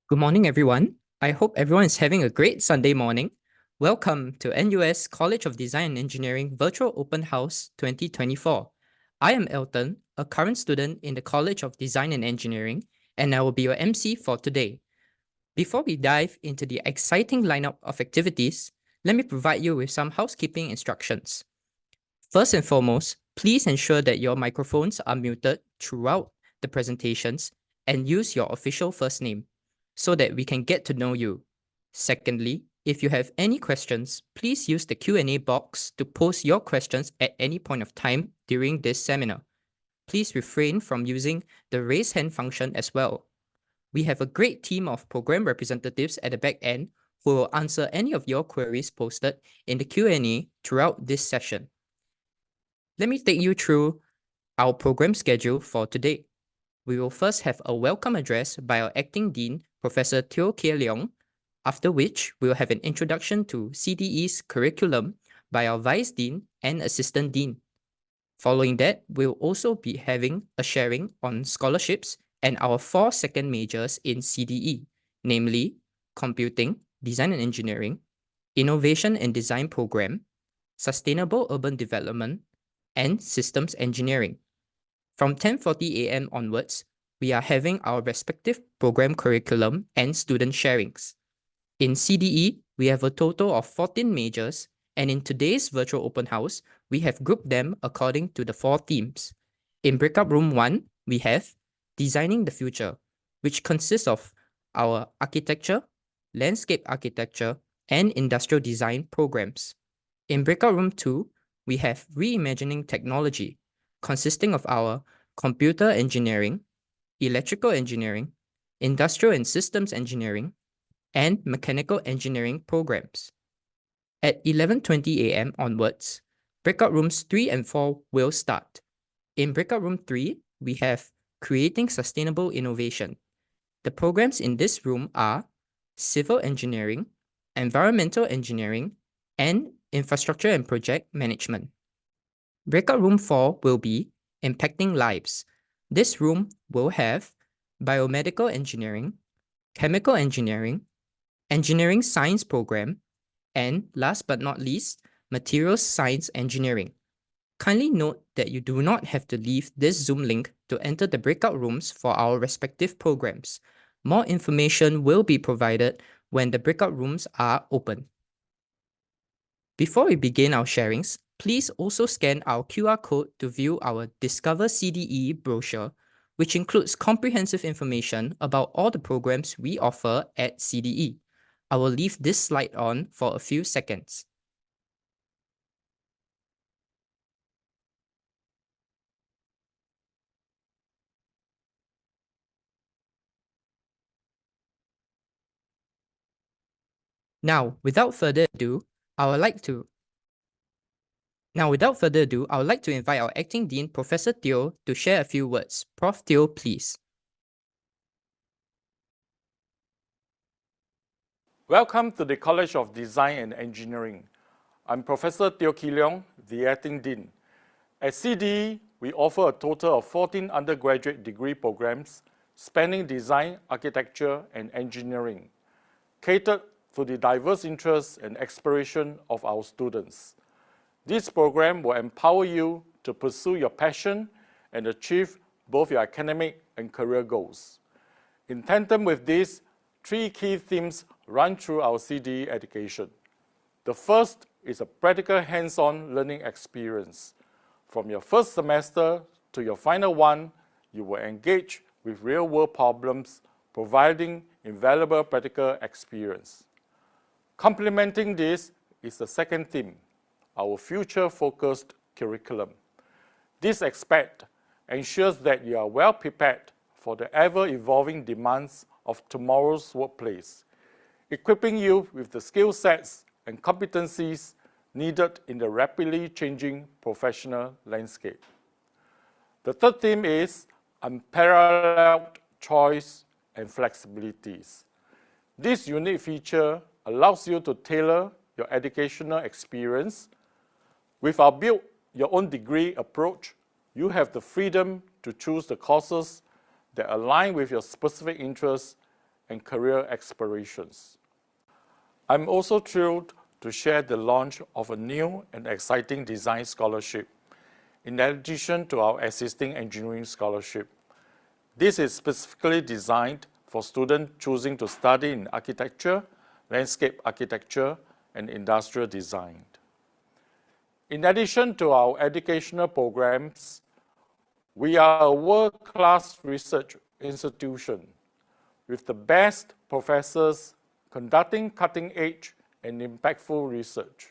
Good morning, everyone. I hope everyone is having a great Sunday morning. Welcome to NUS College of Design and Engineering Virtual Open House 2024. I am Elton, a current student in the College of Design and Engineering, and I will be your MC for today. Before we dive into the exciting lineup of activities, let me provide you with some housekeeping instructions. First and foremost, please ensure that your microphones are muted throughout the presentations and use your official first name so that we can get to know you. Secondly, if you have any questions, please use the Q&A box to post your questions at any point of time during this seminar. Please refrain from using the raise hand function as well. We have a great team of program representatives at the back end who will answer any of your queries posted in the Q&A throughout this session. Let me take you through our program schedule for today. We will first have a welcome address by our acting dean, Professor Teo K. Leong, after which we will have an introduction to CDE's curriculum by our vice dean and assistant dean. Following that, we'll also be having a sharing on scholarships and our 4 second majors in CDE, namely Computing, Design and Engineering, Innovation and Design Program, Sustainable Urban Development, and Systems Engineering. From 10:40 a.m. onwards, we are having our respective program curriculum and student sharings. In CDE, we have a total of 14 majors, and in today's virtual open house, we have grouped them according to the 4 themes. In breakout room 1, we have Designing the Future, which consists of our architecture, landscape architecture, and industrial design programs. In breakout room 2, we have Reimagining Technology, consisting of our computer engineering, electrical engineering, industrial and systems engineering, and mechanical engineering programs. At 11:20 a.m. onwards, breakout rooms 3 and 4 will start. In breakout room 3, we have Creating Sustainable Innovation. The programs in this room are Civil Engineering, Environmental Engineering, and Infrastructure and Project Management. Breakout room 4 will be Impacting Lives. This room will have Biomedical Engineering, Chemical Engineering, Engineering Science Program, and last but not least, Materials Science Engineering. Kindly note that you do not have to leave this Zoom link to enter the breakout rooms for our respective programs. More information will be provided when the breakout rooms are open. Before we begin our sharings, please also scan our QR code to view our Discover CDE brochure, which includes comprehensive information about all the programs we offer at CDE. I will leave this slide on for a few seconds. Now, without further ado, I would like to invite our acting dean, Professor Teo, to share a few words. Prof. Teo, please. Welcome to the College of Design and Engineering. I'm Professor Teo K. Leong, the acting dean. At CDE, we offer a total of 14 undergraduate degree programs spanning design, architecture, and engineering, catered to the diverse interests and aspiration of our students. This program will empower you to pursue your passion and achieve both your academic and career goals. In tandem with this, 3 key themes run through our CDE education. The first is a practical hands-on learning experience. From your first semester to your final one, you will engage with real-world problems, providing invaluable practical experience. Complementing this is the second theme, our future-focused curriculum. This aspect ensures that you are well prepared for the ever-evolving demands of tomorrow's workplace, equipping you with the skill sets and competencies needed in the rapidly changing professional landscape. The third theme is unparalleled choice and flexibilities. This unique feature allows you to tailor your educational experience. With our Build Your Own Degree approach, you have the freedom to choose the courses that align with your specific interests and career aspirations. I'm also thrilled to share the launch of a new and exciting design scholarship, in addition to our existing engineering scholarship. This is specifically designed for students choosing to study in architecture, landscape architecture, and industrial design. In addition to our educational programs, we are a world-class research institution with the best professors conducting cutting-edge and impactful research.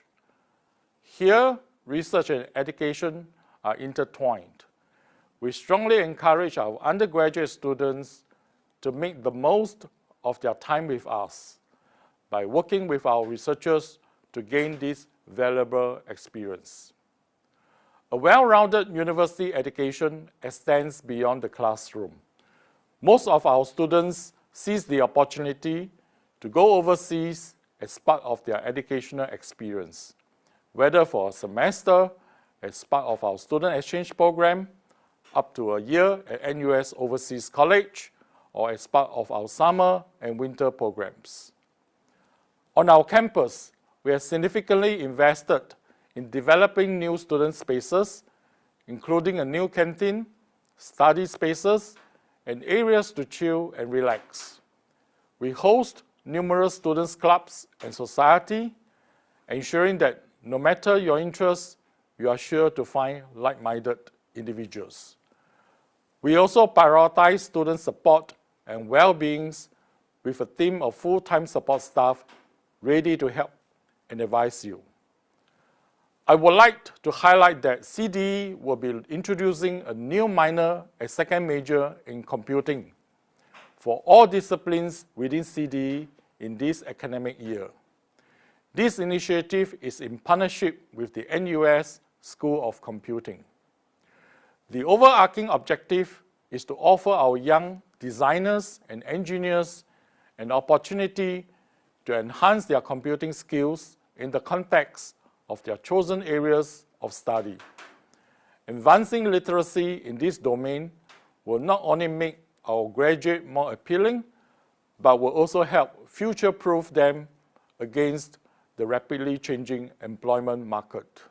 Here, research and education are intertwined. We strongly encourage our undergraduate students to make the most of their time with us by working with our researchers to gain this valuable experience. A well-rounded university education extends beyond the classroom. Most of our students seize the opportunity to go overseas as part of their educational experience, whether for a semester, as part of our student exchange program, up to a year at NUS Overseas College, or as part of our summer and winter programs. On our campus, we have significantly invested in developing new student spaces, including a new canteen, study spaces, and areas to chill and relax. We host numerous students' clubs and society, ensuring that no matter your interests, you are sure to find like-minded individuals. We also prioritize student support and well-being with a team of full-time support staff ready to help and advise you. I would like to highlight that CDE will be introducing a new minor as second major in computing for all disciplines within CDE in this academic year. This initiative is in partnership with the NUS School of Computing. The overarching objective is to offer our young designers and engineers an opportunity to enhance their computing skills in the context of their chosen areas of study. Advancing literacy in this domain will not only make our graduates more appealing, but will also help future-proof them against the rapidly changing employment market.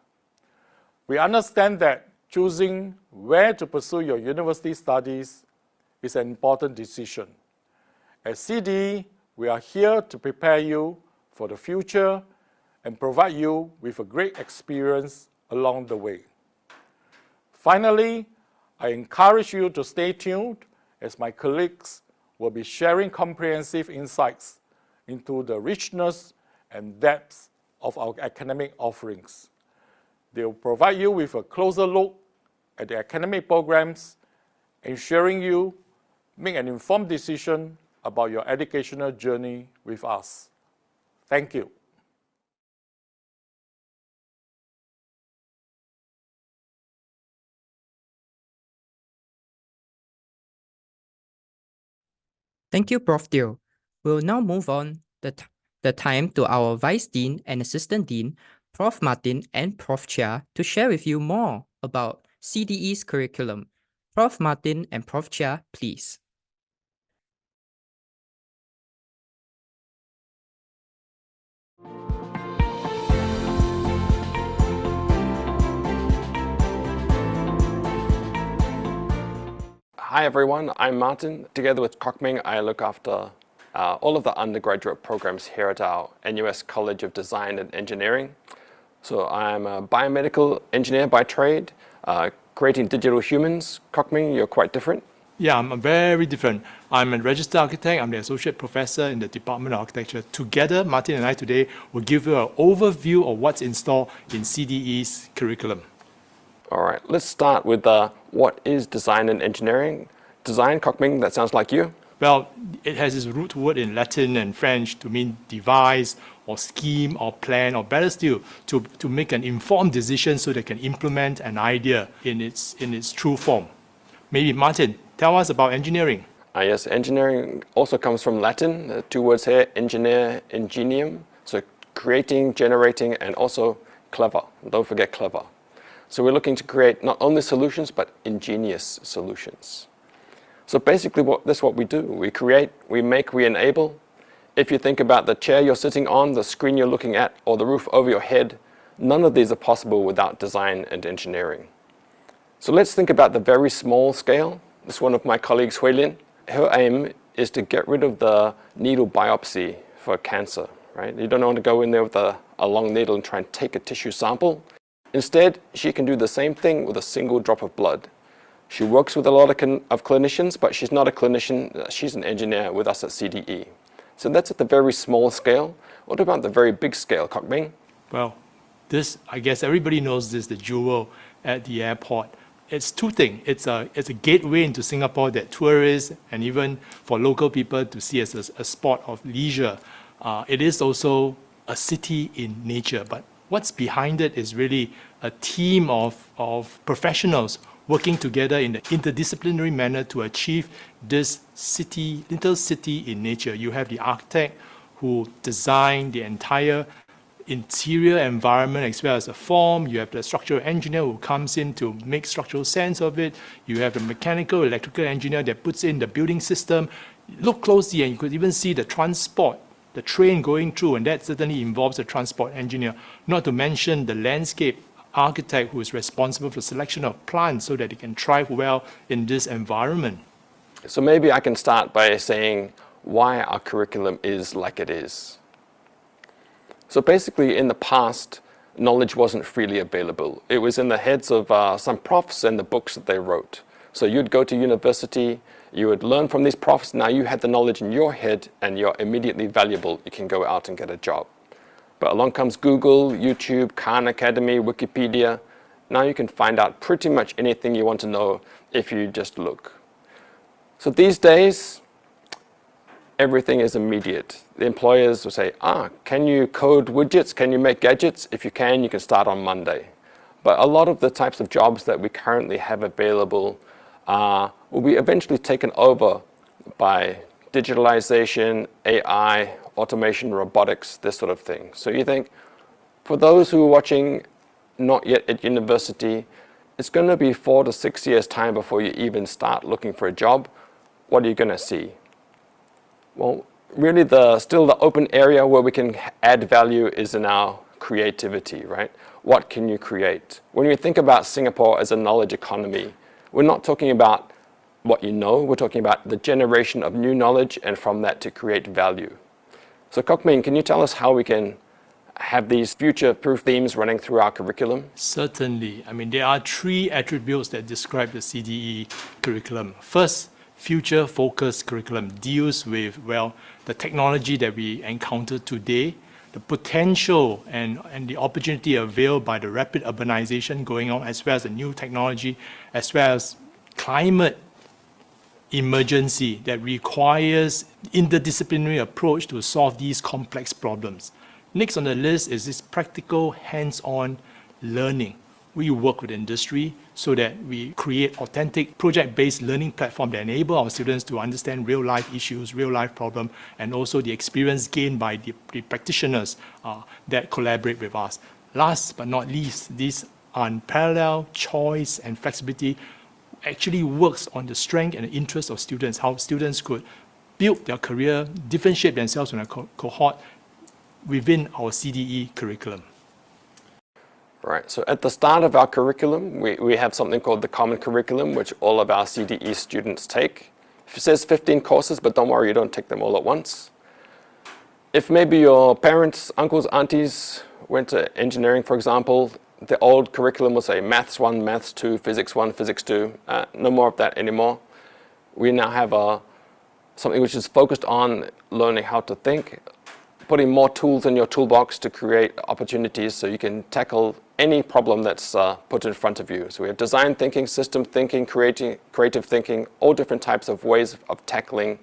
We understand that choosing where to pursue your university studies is an important decision. At CDE, we are here to prepare you for the future and provide you with a great experience along the way. Finally, I encourage you to stay tuned as my colleagues will be sharing comprehensive insights into the richness and depth of our academic offerings. They will provide you with a closer look at the academic programs, ensuring you make an informed decision about your educational journey with us. Thank you. Thank you, Prof. Teo. We'll now move on the time to our Vice Dean and Assistant Dean, Prof. Martin and Prof. Chia, to share with you more about CDE's curriculum. Prof. Martin and Prof. Chia, please. Hi everyone, I'm Martin. Together with Ming, I look after all of the undergraduate programs here at our NUS College of Design and Engineering. So I'm a biomedical engineer by trade, creating digital humans. Ming, you're quite different. Yeah, I'm very different. I'm a registered architect. I'm the associate professor in the Department of Architecture. Together, Martin and I today will give you an overview of what's in store in CDE's curriculum. All right, let's start with what is design and engineering. Design, Ming, that sounds like you. Well, it has its root word in Latin and French to mean devise or scheme or plan, or better still, to make an informed decision so they can implement an idea in its true form. Maybe Martin, tell us about engineering. Yes, engineering also comes from Latin. Two words here, engineer, ingenium. So creating, generating, and also clever. Don't forget clever. So we're looking to create not only solutions, but ingenious solutions. So basically that's what we do. We create, we make, we enable. If you think about the chair you're sitting on, the screen you're looking at, or the roof over your head, none of these are possible without design and engineering. So let's think about the very small scale. This is one of my colleagues, Huilin. Her aim is to get rid of the needle biopsy for cancer, right? You don't want to go in there with a long needle and try and take a tissue sample. Instead, she can do the same thing with a single drop of blood. She works with a lot of clinicians, but she's not a clinician, she's an engineer with us at CDE. So that's at the very small scale. What about the very big scale, Ming? Well, this, I guess everybody knows this, the jewel at the airport. It's two things. It's a gateway into Singapore that tourists and even for local people to see as a spot of leisure. It is also a city in nature, but what's behind it is really a team of professionals working together in an interdisciplinary manner to achieve this city, little city in nature. You have the architect who designed the entire interior environment as well as the form. You have the structural engineer who comes in to make structural sense of it. You have the mechanical, electrical engineer that puts in the building system. Look closely and you could even see the transport, the train going through, and that certainly involves a transport engineer. Not to mention the landscape architect who is responsible for selection of plants so that it can thrive well in this environment. So maybe I can start by saying why our curriculum is like it is. So basically, in the past, knowledge wasn't freely available. It was in the heads of some profs and the books that they wrote. So you'd go to university, you would learn from these profs, now you had the knowledge in your head and you're immediately valuable. You can go out and get a job. But along comes Google, YouTube, Khan Academy, Wikipedia. Now you can find out pretty much anything you want to know if you just look. So these days, everything is immediate. The employers will say, can you code widgets? Can you make gadgets? If you can start on Monday. But a lot of the types of jobs that we currently have available will be eventually taken over by digitalization, AI, automation, robotics, this sort of thing. So you think, for those who are watching not yet at university, it's going to be 4 to 6 years time before you even start looking for a job. What are you going to see? Well, really still the open area where we can add value is in our creativity, right? What can you create? When we think about Singapore as a knowledge economy, we're not talking about what you know, we're talking about the generation of new knowledge and from that to create value. So Ming, can you tell us how we can have these future-proof themes running through our curriculum? Certainly. I mean, there are 3 attributes that describe the CDE curriculum. First, future-focused curriculum deals with, well, the technology that we encounter today, the potential and the opportunity availed by the rapid urbanization going on, as well as the new technology, as well as climate emergency that requires interdisciplinary approach to solve these complex problems. Next on the list is this practical, hands-on learning. We work with industry so that we create authentic project-based learning platform that enable our students to understand real-life issues, real-life problems, and also the experience gained by the practitioners that collaborate with us. Last but not least, this unparalleled choice and flexibility actually works on the strength and the interest of students, how students could build their career, differentiate themselves from a cohort within our CDE curriculum. Right, so at the start of our curriculum, we have something called the Common Curriculum, which all of our CDE students take. It says 15 courses, but don't worry, you don't take them all at once. If maybe your parents, uncles, aunties went to engineering, for example, the old curriculum will say Maths 1, Maths 2, Physics 1, Physics 2. No more of that anymore. We now have something which is focused on learning how to think, putting more tools in your toolbox to create opportunities so you can tackle any problem that's put in front of you. So we have design thinking, system thinking, creative thinking, all different types of ways of tackling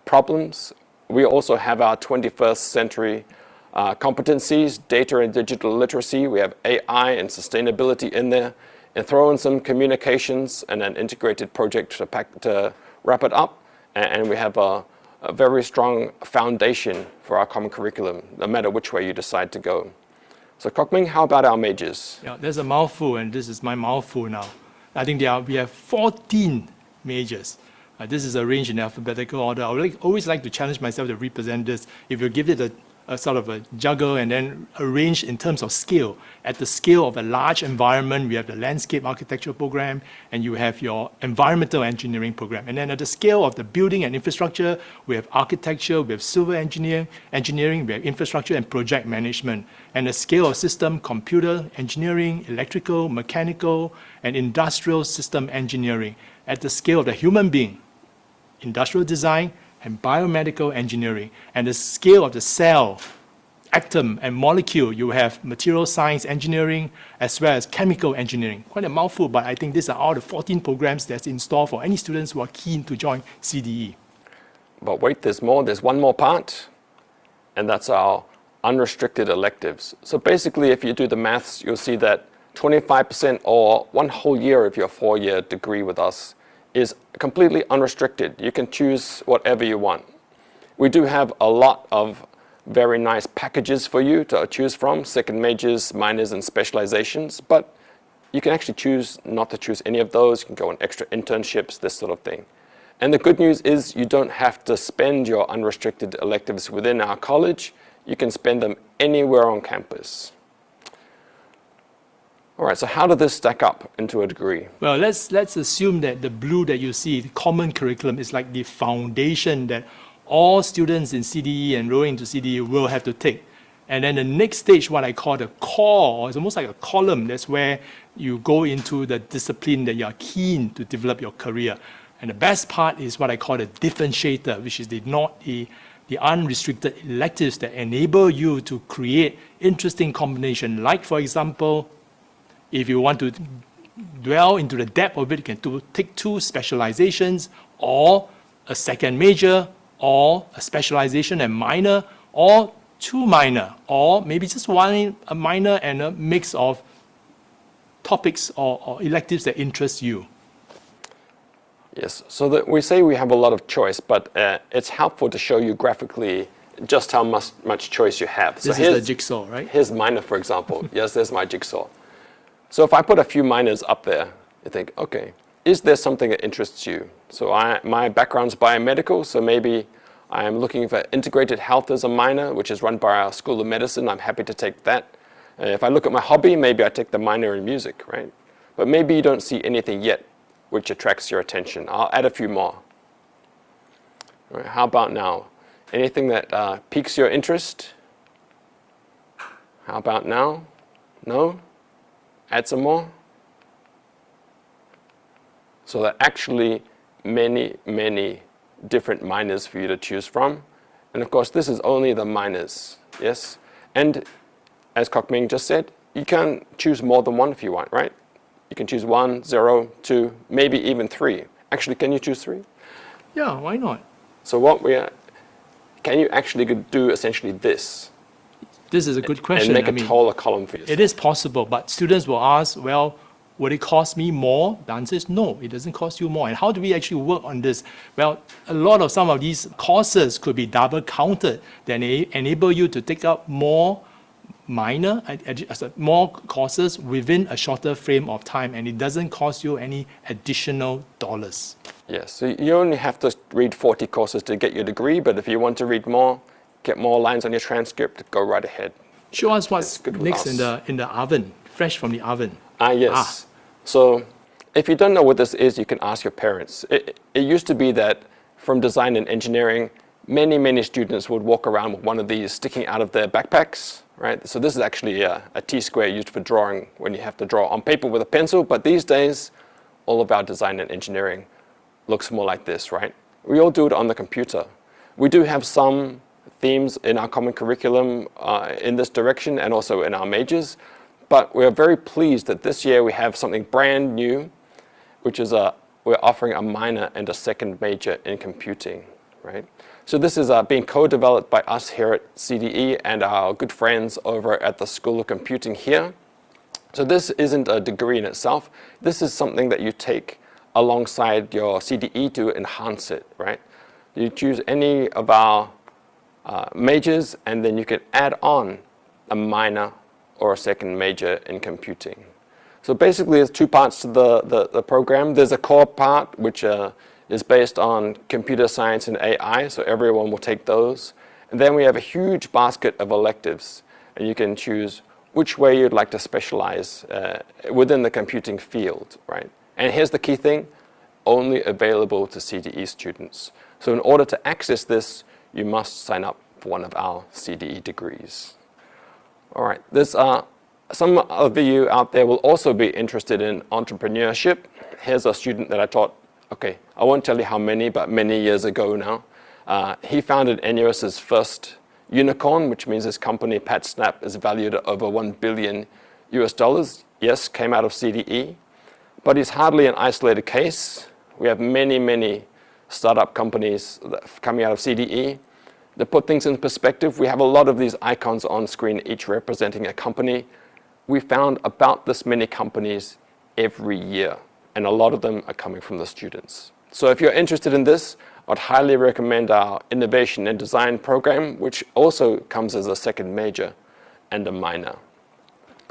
problems. We also have our 21st century competencies, data and digital literacy. We have AI and sustainability in there, and throw in some communications and an integrated project to wrap it up. And we have a very strong foundation for our common curriculum, no matter which way you decide to go. So Ming, how about our majors? Yeah, there's a mouthful, and this is my mouthful now. I think we have 14 majors. This is arranged in alphabetical order. I would always like to challenge myself to represent this. If you give it a sort of a juggle and then arrange in terms of scale. At the scale of a large environment, we have the landscape architecture program, and you have your environmental engineering program. And then at the scale of the building and infrastructure, we have architecture, we have civil engineering, we have infrastructure and project management. And the scale of system, computer engineering, electrical, mechanical, and industrial system engineering. At the scale of the human being, industrial design, and biomedical engineering. And the scale of the cell, atom, and molecule, you have material science engineering as well as chemical engineering. Quite a mouthful, but I think these are all the 14 programs that's in store for any students who are keen to join CDE. But wait, there's more. There's one more part, and that's our unrestricted electives. So basically, if you do the maths, you'll see that 25% or one whole year of your 4-year degree with us is completely unrestricted. You can choose whatever you want. We do have a lot of very nice packages for you to choose from, second majors, minors, and specializations, but you can actually choose not to choose any of those. You can go on extra internships, this sort of thing. And the good news is you don't have to spend your unrestricted electives within our college. You can spend them anywhere on campus. All right, so how did this stack up into a degree? Well, let's assume that the blue that you see, the common curriculum, is like the foundation that all students in CDE enrolling into CDE will have to take. And then the next stage, what I call the core, it's almost like a column. That's where you go into the discipline that you are keen to develop your career. And the best part is what I call the differentiator, which is the unrestricted electives that enable you to create interesting combination. Like, for example, if you want to dwell into the depth of it, you can take 2 specializations, or a second major, or a specialization and minor, or 2 minor, or maybe just one a minor and a mix of topics or electives that interest you. Yes, so we say we have a lot of choice, but it's helpful to show you graphically just how much choice you have. This is the jigsaw, right? Here's minor, for example. Yes, there's my jigsaw. So if I put a few minors up there, you think, okay, is there something that interests you? So my background's biomedical, so maybe I'm looking for integrated health as a minor, which is run by our School of Medicine. I'm happy to take that. If I look at my hobby, maybe I take the minor in music, right? But maybe you don't see anything yet which attracts your attention. I'll add a few more. All right, how about now? Anything that piques your interest? How about now? No? Add some more. So there are actually many, many different minors for you to choose from. And of course, this is only the minors, yes? And as Ming just said, you can choose more than one if you want, right? You can choose 1, 0, 2, maybe even 3. Actually, can you choose 3? Yeah, why not? So can you actually do essentially this? This is a good question. And make a taller column for yourself. It is possible, but students will ask, well, would it cost me more? The answer is no, it doesn't cost you more. And how do we actually work on this? Well, some of these courses could be double counted. Then they enable you to take up more more courses within a shorter frame of time, and it doesn't cost you any additional dollars. Yes, so you only have to read 40 courses to get your degree, but if you want to read more, get more lines on your transcript, go right ahead. Show us what's next in the oven, fresh from the oven. Yes. So if you don't know what this is, you can ask your parents. It used to be that from design and engineering, many students would walk around with one of these sticking out of their backpacks, right? So this is actually a T-square used for drawing when you have to draw on paper with a pencil, but these days, all of our design and engineering looks more like this, right? We all do it on the computer. We do have some themes in our common curriculum in this direction and also in our majors, but we're very pleased that this year we have something brand new, which is we're offering a minor and a second major in computing, right? So this is being co-developed by us here at CDE and our good friends over at the School of Computing here. So this isn't a degree in itself. This is something that you take alongside your CDE to enhance it, right? You choose any of our majors, and then you can add on a minor or a second major in computing. So basically, there's 2 parts to the program. There's a core part, which is based on computer science and AI, so everyone will take those. And then we have a huge basket of electives, and you can choose which way you'd like to specialize within the computing field, right? And here's the key thing, only available to CDE students. So in order to access this, you must sign up for one of our CDE degrees. All right, there's some of you out there will also be interested in entrepreneurship. Here's a student that I taught, okay, I won't tell you how many, but many years ago now. He founded NUS's first unicorn, which means his company, PatSnap, is valued at over $1 billion US. Yes, came out of CDE, but he's hardly an isolated case. We have many, many startup companies coming out of CDE. To put things in perspective, we have a lot of these icons on screen, each representing a company. We found about this many companies every year, and a lot of them are coming from the students. So if you're interested in this, I'd highly recommend our Innovation and Design program, which also comes as a second major and a minor.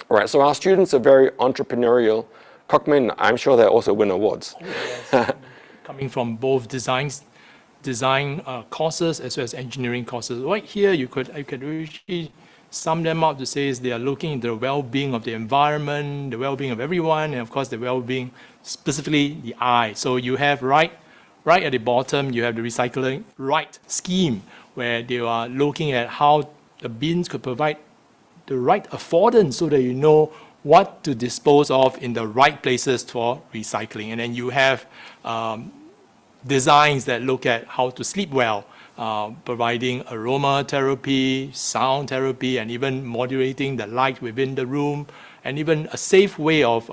All right, so our students are very entrepreneurial. Cockman, I'm sure they also win awards. Yes. Coming from both design courses as well as engineering courses. Right here, you could really sum them up to say is they are looking at the well-being of the environment, the well-being of everyone, and of course the well-being, specifically the eye. So you have right at the bottom, you have the recycling right scheme, where they are looking at how the bins could provide the right affordance so that you know what to dispose of in the right places for recycling. And then you have designs that look at how to sleep well, providing aromatherapy, sound therapy, and even modulating the light within the room, and even a safe way of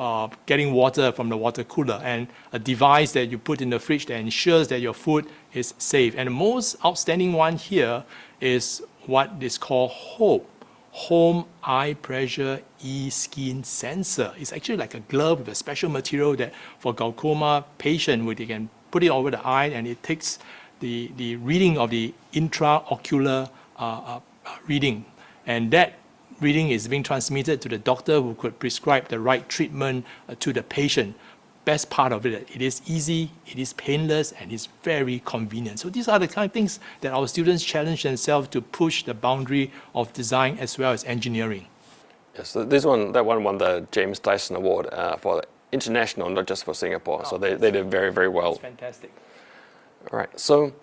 getting water from the water cooler, and a device that you put in the fridge that ensures that your food is safe. And the most outstanding one here is what is called HOPE, Home Eye Pressure E-Skin Sensor. It's actually like a glove with a special material that for glaucoma patient, where they can put it over the eye, and it takes the reading of the intraocular reading. And that reading is being transmitted to the doctor, who could prescribe the right treatment to the patient. Best part of it, it is easy, it is painless, and it's very convenient. So these are the kind of things that our students challenge themselves to push the boundary of design as well as engineering. Yes, so that one won the James Dyson Award for international, not just for Singapore. Oh, so they did very, very well. That's fantastic. All right, so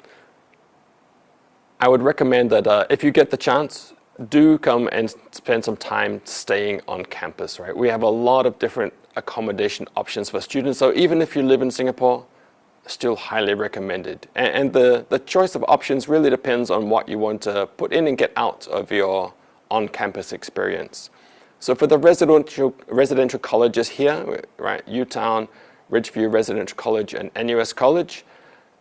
I would recommend that if you get the chance, do come and spend some time staying on campus, right? We have a lot of different accommodation options for students. So even if you live in Singapore, still highly recommended. And the choice of options really depends on what you want to put in and get out of your on-campus experience. So for the residential colleges here, right, UTown, Ridgeview Residential College, and NUS College,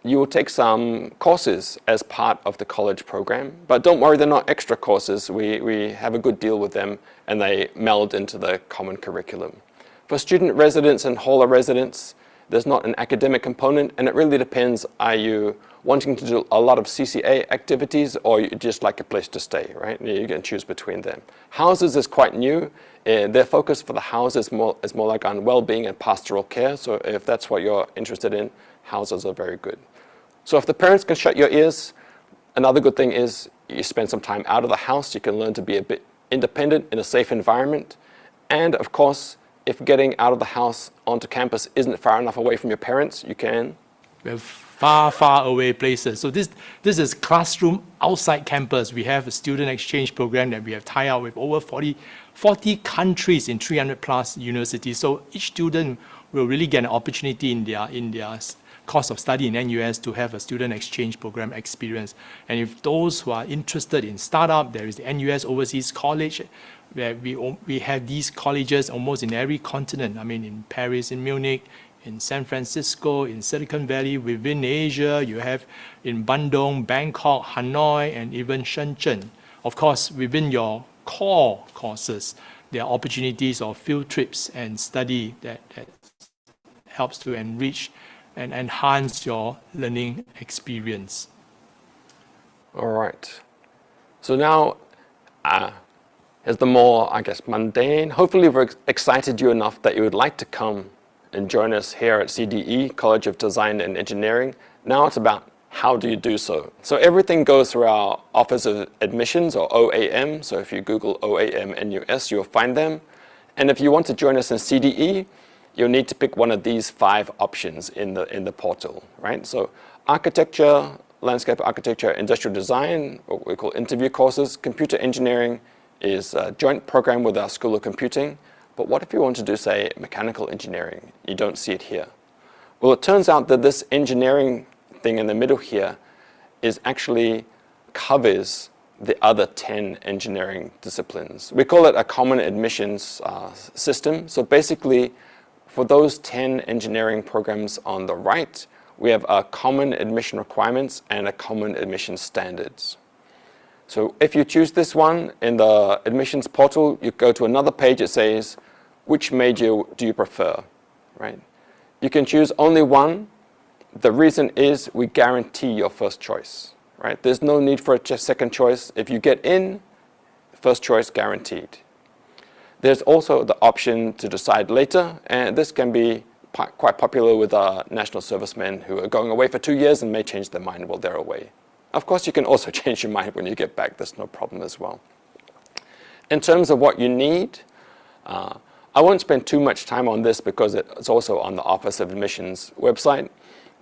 you will take some courses as part of the college program, but don't worry, they're not extra courses. We have a good deal with them, and they meld into the common curriculum. For student residents and hauler residents, there's not an academic component, and it really depends, are you wanting to do a lot of CCA activities, or you just like a place to stay, right? You can choose between them. Houses is quite new. Their focus for the houses is more like on well-being and pastoral care, so if that's what you're interested in, houses are very good. So if the parents can shut your ears, another good thing is you spend some time out of the house, you can learn to be a bit independent in a safe environment, and of course, if getting out of the house onto campus isn't far enough away from your parents, you can. We have far, far away places. So this is classroom outside campus. We have a student exchange program that we have tied up with over 40 countries in 300 plus universities. So each student will really get an opportunity in their course of study in NUS to have a student exchange program experience. And if those who are interested in startup, there is the NUS Overseas College, where we have these colleges almost in every continent. I mean, in Paris, in Munich, in San Francisco, in Silicon Valley, within Asia, you have in Bandung, Bangkok, Hanoi, and even Shenzhen. Of course, within your core courses, there are opportunities of field trips and study that helps to enrich and enhance your learning experience. All right. So now, here's the more, I guess, mundane. Hopefully we've excited you enough that you would like to come and join us here at CDE, College of Design and Engineering. Now it's about how do you do so. So everything goes through our Office of Admissions, or OAM. So if you Google OAM NUS, you'll find them. And if you want to join us in CDE, you'll need to pick one of these 5 options in the portal, right? So architecture, landscape architecture, industrial design, what we call interview courses. Computer engineering is a joint program with our School of Computing. But what if you want to do, say, mechanical engineering? You don't see it here. Well, it turns out that this engineering thing in the middle here is actually covers the other 10 engineering disciplines. We call it a common admissions system. So basically, for those 10 engineering programs on the right, we have a common admission requirements and a common admission standards. So if you choose this one in the admissions portal, you go to another page that says, which major do you prefer, right? You can choose only one. The reason is we guarantee your first choice, right? There's no need for a second choice. If you get in, first choice guaranteed. There's also the option to decide later, and this can be quite popular with our national servicemen who are going away for 2 years and may change their mind while they're away. Of course, you can also change your mind when you get back. There's no problem as well. In terms of what you need, I won't spend too much time on this because it's also on the Office of Admissions website.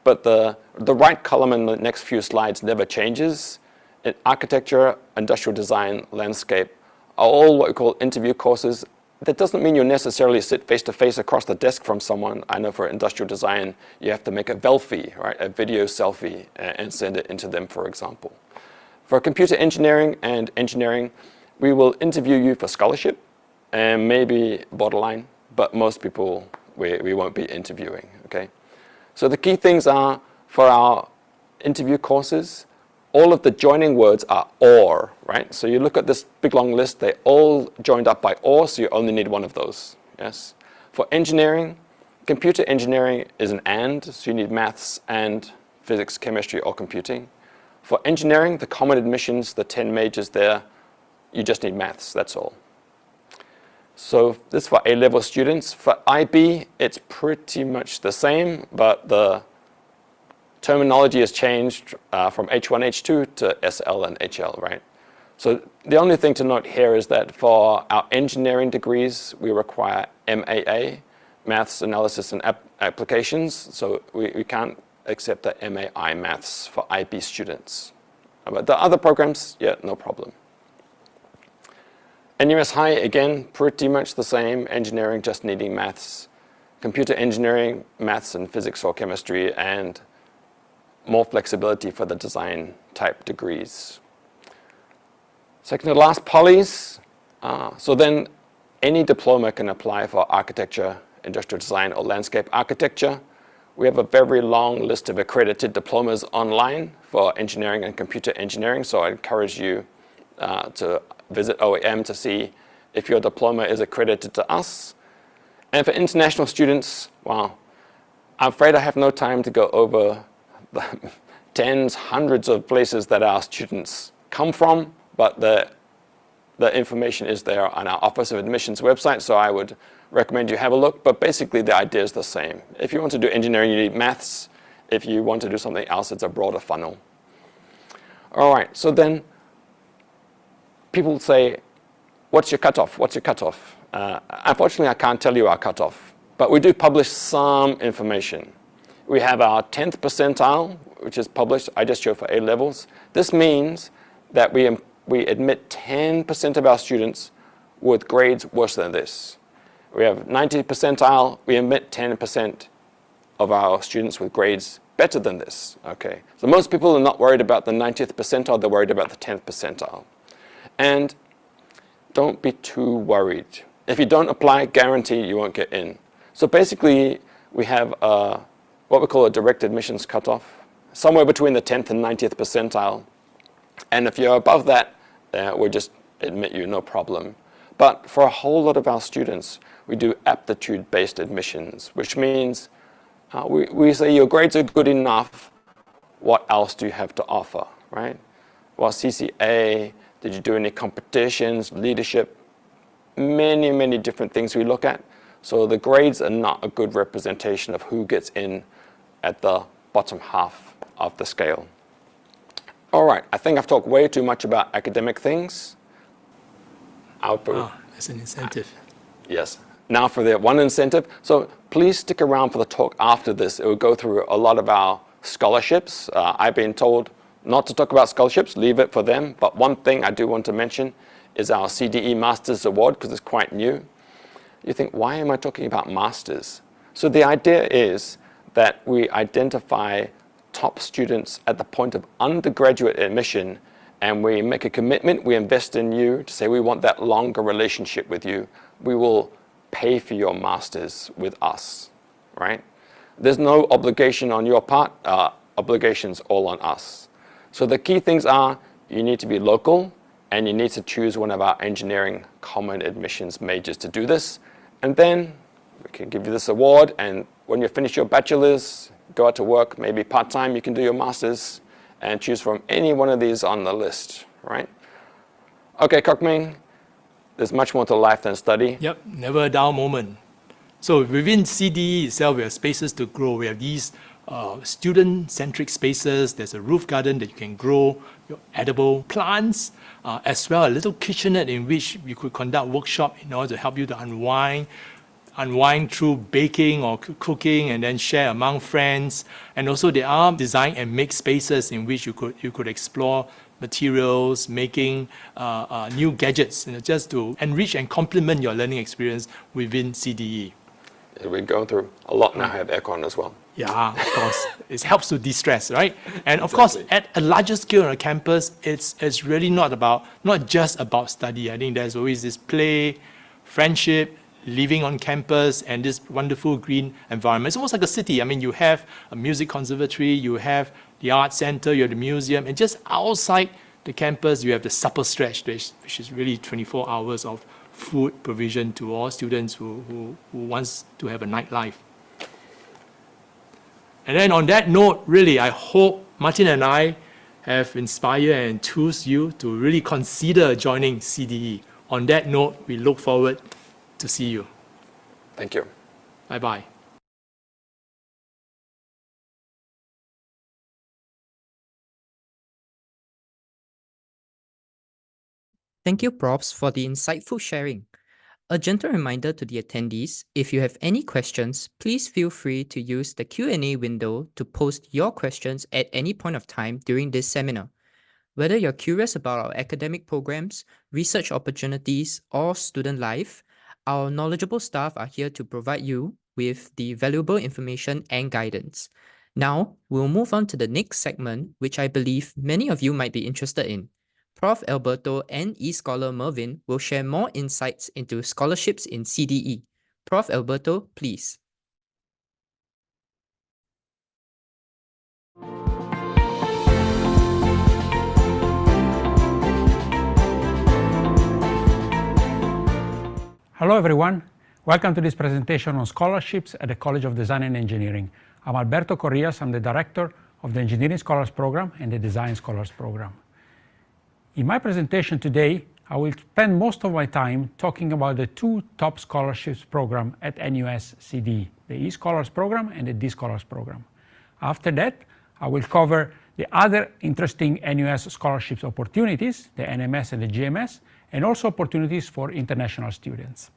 But the right column in the next few slides never changes. In architecture, industrial design, landscape are all what we call interview courses. That doesn't mean you necessarily sit face-to-face across the desk from someone. I know for industrial design, you have to make a Velfie, right, a video selfie, and send it into them, for example. For computer engineering and engineering, we will interview you for scholarship and maybe borderline, but most people we won't be interviewing, okay? So the key things are, for our interview courses, all of the joining words are or, right? So you look at this big long list, they all joined up by or, so you only need one of those, yes? For engineering, computer engineering is an and, so you need maths and physics, chemistry, or computing. For engineering, the common admissions, the 10 majors there, you just need maths, that's all. So this is for A-level students. For IB, it's pretty much the same, but the terminology has changed from H1, H2 to SL and HL, right? So the only thing to note here is that for our engineering degrees, we require MAA, Maths, Analysis, and Applications. So we can't accept the MAI Maths for IB students. But the other programs, yeah, no problem. NUS High, again, pretty much the same. Engineering, just needing maths. Computer engineering, maths and physics or chemistry, and more flexibility for the design type degrees. Second to last, polys. So then any diploma can apply for architecture, industrial design, or landscape architecture. We have a very long list of accredited diplomas online for engineering and computer engineering, so I encourage you to visit OAM to see if your diploma is accredited to us. And for international students, well, I'm afraid I have no time to go over the tens, hundreds of places that our students come from, but the information is there on our Office of Admissions website, so I would recommend you have a look, but basically the idea is the same. If you want to do engineering, you need maths. If you want to do something else, it's a broader funnel. All right, so then people say, what's your cutoff? What's your cutoff? Unfortunately, I can't tell you our cutoff, but we do publish some information. We have our 10th percentile, which is published. I just showed for A levels. This means that we admit 10% of our students with grades worse than this. We have 90th percentile. We admit 10% of our students with grades better than this. Okay, so most people are not worried about the 90th percentile. They're worried about the 10th percentile. And don't be too worried. If you don't apply, guarantee you won't get in. So basically, we have what we call a direct admissions cutoff, somewhere between the 10th and 90th percentile. And if you're above that, we'll just admit you, no problem. But for a whole lot of our students, we do aptitude-based admissions, which means we say your grades are good enough, what else do you have to offer, right? Well, CCA, did you do any competitions, leadership, many, many different things we look at. So the grades are not a good representation of who gets in at the bottom half of the scale. All right, I think I've talked way too much about academic things. That's an incentive. Yes. Now for the one incentive. So please stick around for the talk after this. It will go through a lot of our scholarships. I've been told not to talk about scholarships, leave it for them. But one thing I do want to mention is our CDE Masters Award, because it's quite new. You think, why am I talking about masters? So the idea is that we identify top students at the point of undergraduate admission, and we make a commitment, we invest in you to say we want that longer relationship with you. We will pay for your masters with us, right? There's no obligation on your part, obligations all on us. So the key things are, you need to be local, and you need to choose one of our engineering common admissions majors to do this. And then we can give you this award, and when you finish your bachelor's, go out to work, maybe part-time, you can do your master's and choose from any one of these on the list, right? Okay, Ming, there's much more to life than study. Yep, never a dull moment. So within CDE itself, we have spaces to grow. We have these student-centric spaces. There's a roof garden that you can grow your edible plants, as well as a little kitchenette in which you could conduct workshop in order to help you to unwind through baking or cooking and then share among friends. And also there are design and make spaces in which you could explore materials, making new gadgets, just to enrich and complement your learning experience within CDE. We're going through a lot now, have aircon as well. Yeah, of course. It helps to de-stress, right? And of course, at a larger scale on a campus, it's really not just about study. I think there's always this play, friendship, living on campus, and this wonderful green environment. It's almost like a city. I mean, you have a music conservatory, you have the art center, you have the museum, and just outside the campus, you have the supper stretch, which is really 24 hours of food provision to all students who wants to have a nightlife. And then on that note, really, I hope Martin and I have inspired and enthused you to really consider joining CDE. On that note, we look forward to see you. Thank you. Bye-bye. Thank you, Profs, for the insightful sharing. A gentle reminder to the attendees, if you have any questions, please feel free to use the Q&A window to post your questions at any point of time during this seminar. Whether you're curious about our academic programs, research opportunities, or student life, our knowledgeable staff are here to provide you with the valuable information and guidance. Now, we'll move on to the next segment, which I believe many of you might be interested in. Prof. Alberto and e-scholar Mervyn will share more insights into scholarships in CDE. Prof. Alberto, please. Hello everyone, welcome to this presentation on scholarships at the College of Design and Engineering. I'm Alberto Corrias, I'm the Director of the Engineering Scholars Program and the Design Scholars Program. In my presentation today, I will spend most of my time talking about the two top scholarships program at NUS CDE, the e-Scholars Program and the D-Scholars Program. After that, I will cover the other interesting NUS scholarships opportunities, the NMS and the GMS, and also opportunities for international students.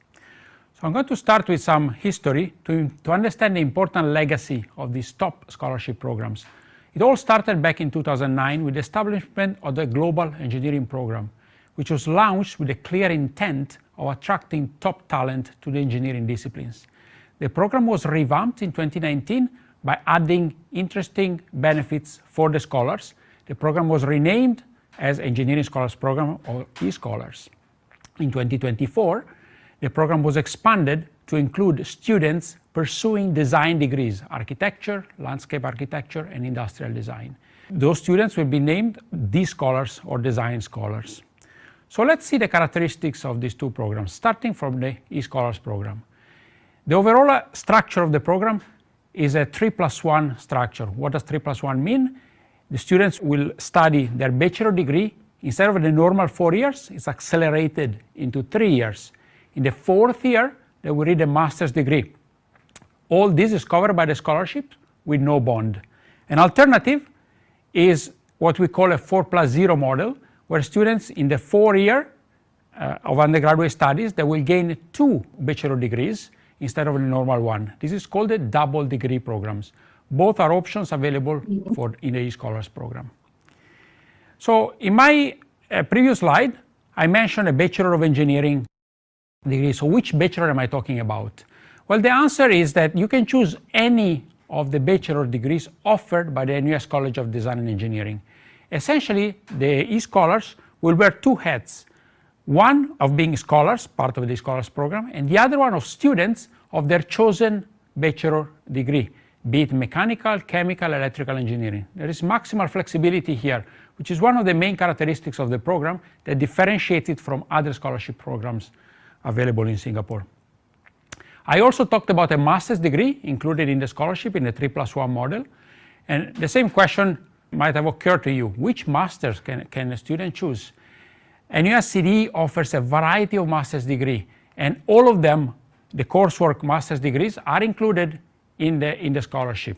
So I'm going to start with some history to understand the important legacy of these top scholarship programs. It all started back in 2009 with the establishment of the Global Engineering Program, which was launched with a clear intent of attracting top talent to the engineering disciplines. The program was revamped in 2019 by adding interesting benefits for the scholars. The program was renamed as Engineering Scholars Program or e-Scholars. In 2024, the program was expanded to include students pursuing design degrees, architecture, landscape architecture, and industrial design. Those students will be named D-Scholars or Design Scholars. So let's see the characteristics of these two programs, starting from the e-Scholars program. The overall structure of the program is a 3+1 structure. What does 3+1 mean? The students will study their bachelor degree. Instead of the normal 4 years, it's accelerated into 3 years. In the fourth year, they will read a master's degree. All this is covered by the scholarship with no bond. An alternative is what we call a 4+0 model, where students in the 4-year of undergraduate studies, they will gain 2 bachelor degrees instead of the normal one. This is called the double degree programs. Both are options available in the eScholars program. So in my previous slide, I mentioned a Bachelor of Engineering degree. So which bachelor am I talking about? Well, the answer is that you can choose any of the bachelor degrees offered by the NUS College of Design and Engineering. Essentially, the eScholars will wear 2 hats. One of being scholars, part of the scholars program, and the other one of students of their chosen bachelor degree, be it mechanical, chemical, electrical engineering. There is maximal flexibility here, which is one of the main characteristics of the program that differentiates it from other scholarship programs available in Singapore. I also talked about a master's degree included in the scholarship in the 3+1 model, and the same question might have occurred to you. Which masters can a student choose? NUS CDE offers a variety of master's degree, and all of them, the coursework master's degrees, are included in the scholarship.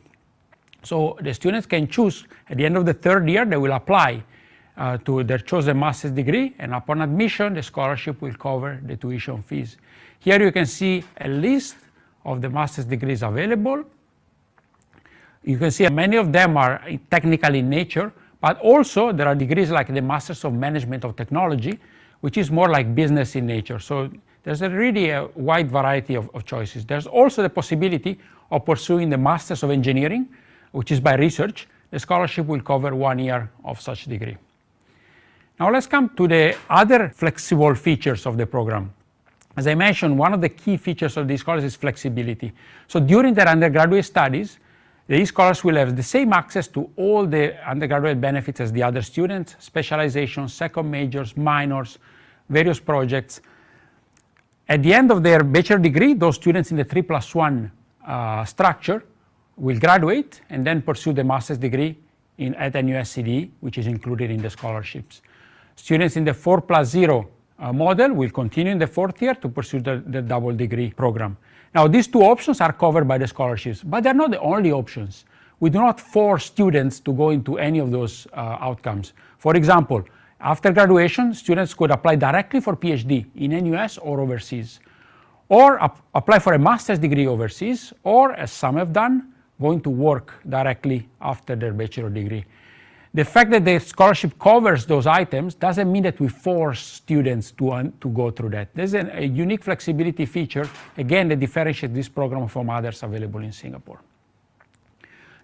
So the students can choose. At the end of the 3rd year, they will apply to their chosen master's degree, and upon admission, the scholarship will cover the tuition fees. Here you can see a list of the master's degrees available. You can see many of them are technical in nature, but also there are degrees like the Masters of Management of Technology, which is more like business in nature. So there's really a wide variety of choices. There's also the possibility of pursuing the Masters of Engineering, which is by research. The scholarship will cover 1 year of such degree. Now let's come to the other flexible features of the program. As I mentioned, one of the key features of these scholars is flexibility. So during their undergraduate studies, the scholars will have the same access to all the undergraduate benefits as the other students: specializations, second majors, minors, various projects. At the end of their bachelor degree, those students in the 3+1 structure will graduate and then pursue the master's degree at NUS CDE, which is included in the scholarships. Students in the 4+0 model will continue in the 4th year to pursue the double degree program. Now, these 2 options are covered by the scholarships, but they're not the only options. We do not force students to go into any of those outcomes. For example, after graduation, students could apply directly for PhD in NUS or overseas, or apply for a master's degree overseas, or, as some have done, going to work directly after their bachelor degree. The fact that the scholarship covers those items doesn't mean that we force students to go through that. There's a unique flexibility feature, again, that differentiates this program from others available in Singapore.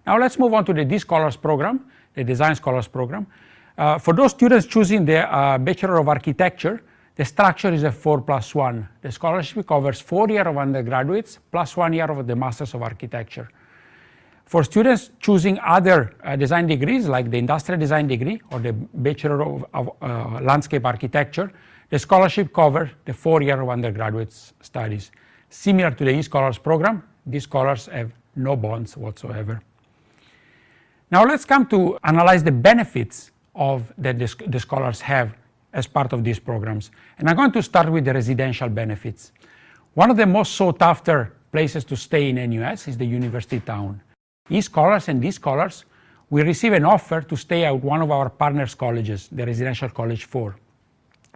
Now let's move on to the D-Scholars program, the Design Scholars program. For those students choosing the Bachelor of Architecture, the structure is a 4+1. The scholarship covers 4 years of undergraduates plus 1 year of the Masters of Architecture. For students choosing other design degrees, like the Industrial Design degree or the Bachelor of Landscape Architecture, the scholarship covers the 4 years of undergraduate studies. Similar to the eScholars program, these scholars have no bonds whatsoever. Now let's come to analyze the benefits that the scholars have as part of these programs. And I'm going to start with the residential benefits. One of the most sought after places to stay in NUS is the university town. eScholars and D-Scholars will receive an offer to stay at one of our partners colleges, the Residential College 4.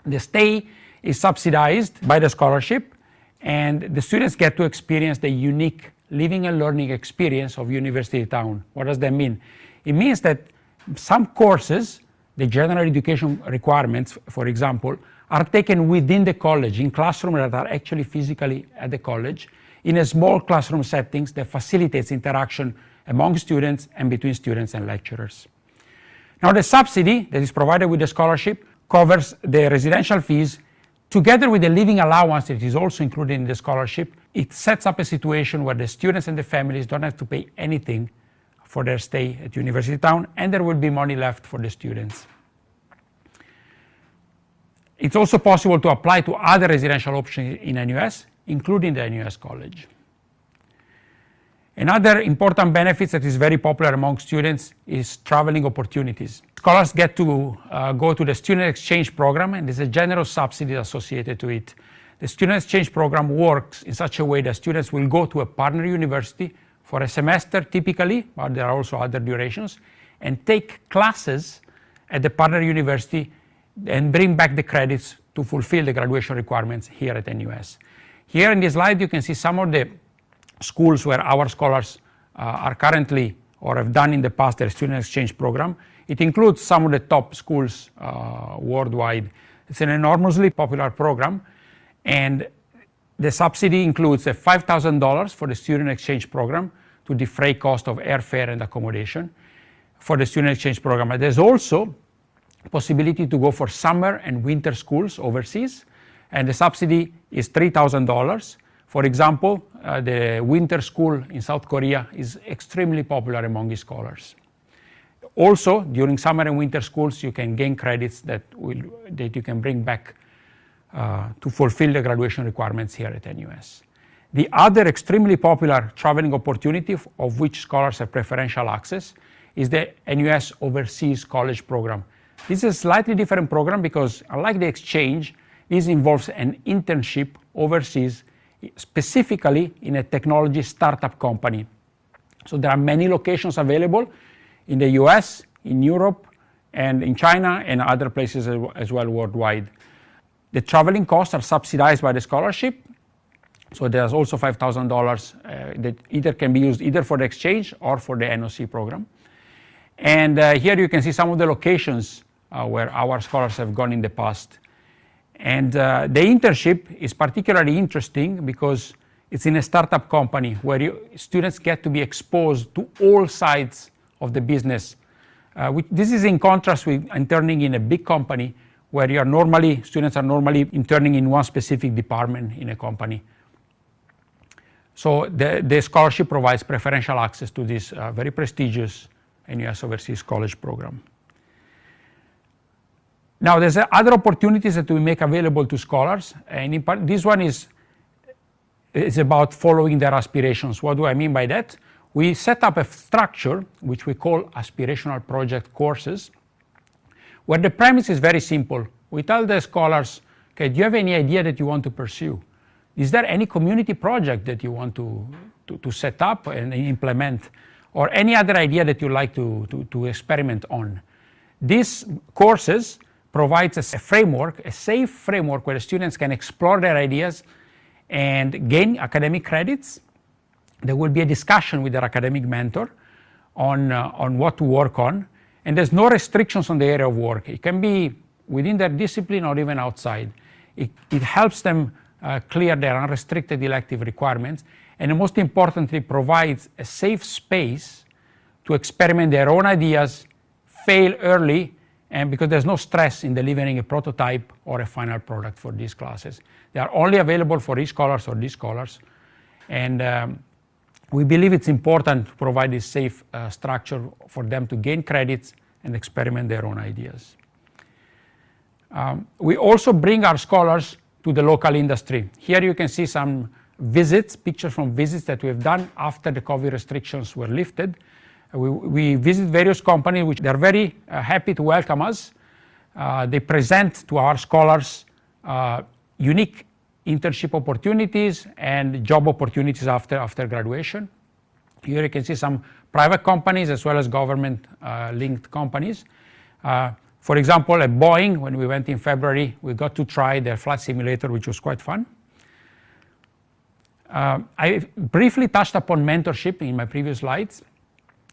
The stay is subsidized by the scholarship, and the students get to experience the unique living and learning experience of university town. What does that mean? It means that some courses, the general education requirements, for example, are taken within the college in classrooms that are actually physically at the college, in a small classroom settings that facilitates interaction among students and between students and lecturers. Now, the subsidy that is provided with the scholarship covers the residential fees together with the living allowance that is also included in the scholarship. It sets up a situation where the students and the families don't have to pay anything for their stay at University Town, and there will be money left for the students. It's also possible to apply to other residential options in NUS, including the NUS College. Another important benefit that is very popular among students is traveling opportunities. Scholars get to go to the student exchange program, and there's a generous subsidy associated to it. The student exchange program works in such a way that students will go to a partner university for a semester typically, but there are also other durations, and take classes at the partner university and bring back the credits to fulfill the graduation requirements here at NUS. Here in this slide you can see some of the schools where our scholars are currently or have done in the past their student exchange program. It includes some of the top schools worldwide. It's an enormously popular program, and the subsidy includes a $5,000 for the student exchange program to defray cost of airfare and accommodation for the student exchange program. And there's also possibility to go for summer and winter schools overseas, and the subsidy is $3,000. For example, the winter school in South Korea is extremely popular among the scholars. Also, during summer and winter schools, you can gain credits that you can bring back to fulfill the graduation requirements here at NUS. The other extremely popular traveling opportunity of which scholars have preferential access is the NUS Overseas College Program. This is a slightly different program because, unlike the exchange, this involves an internship overseas, specifically in a technology startup company. So there are many locations available in the US, in Europe, and in China, and other places as well worldwide. The traveling costs are subsidized by the scholarship. So there's also $5,000 that either can be used either for the exchange or for the NOC program. And here you can see some of the locations where our scholars have gone in the past. And the internship is particularly interesting because it's in a startup company where students get to be exposed to all sides of the business. This is in contrast with interning in a big company where students are normally interning in one specific department in a company. So the scholarship provides preferential access to this very prestigious NUS Overseas College Program. Now, there's other opportunities that we make available to scholars, and in part, this one is about following their aspirations. What do I mean by that? We set up a structure which we call aspirational project courses, where the premise is very simple. We tell the scholars, okay, do you have any idea that you want to pursue? Is there any community project that you want to set up and implement, or any other idea that you like to experiment on? These courses provides a framework, a safe framework where the students can explore their ideas and gain academic credits. There will be a discussion with their academic mentor on what to work on, and there's no restrictions on the area of work. It can be within their discipline or even outside. It helps them clear their unrestricted elective requirements, and most importantly provides a safe space to experiment their own ideas, fail early, and because there's no stress in delivering a prototype or a final product for these classes. They are only available for e-scholars or D-scholars, and we believe it's important to provide this safe structure for them to gain credits and experiment their own ideas. We also bring our scholars to the local industry. Here you can see some visits, pictures from visits that we've done after the COVID restrictions were lifted. We visit various companies which they're very happy to welcome us. They present to our scholars unique internship opportunities and job opportunities after graduation. Here you can see some private companies as well as government linked companies. For example, at Boeing, when we went in February, we got to try their flight simulator, which was quite fun. I briefly touched upon mentorship in my previous slides.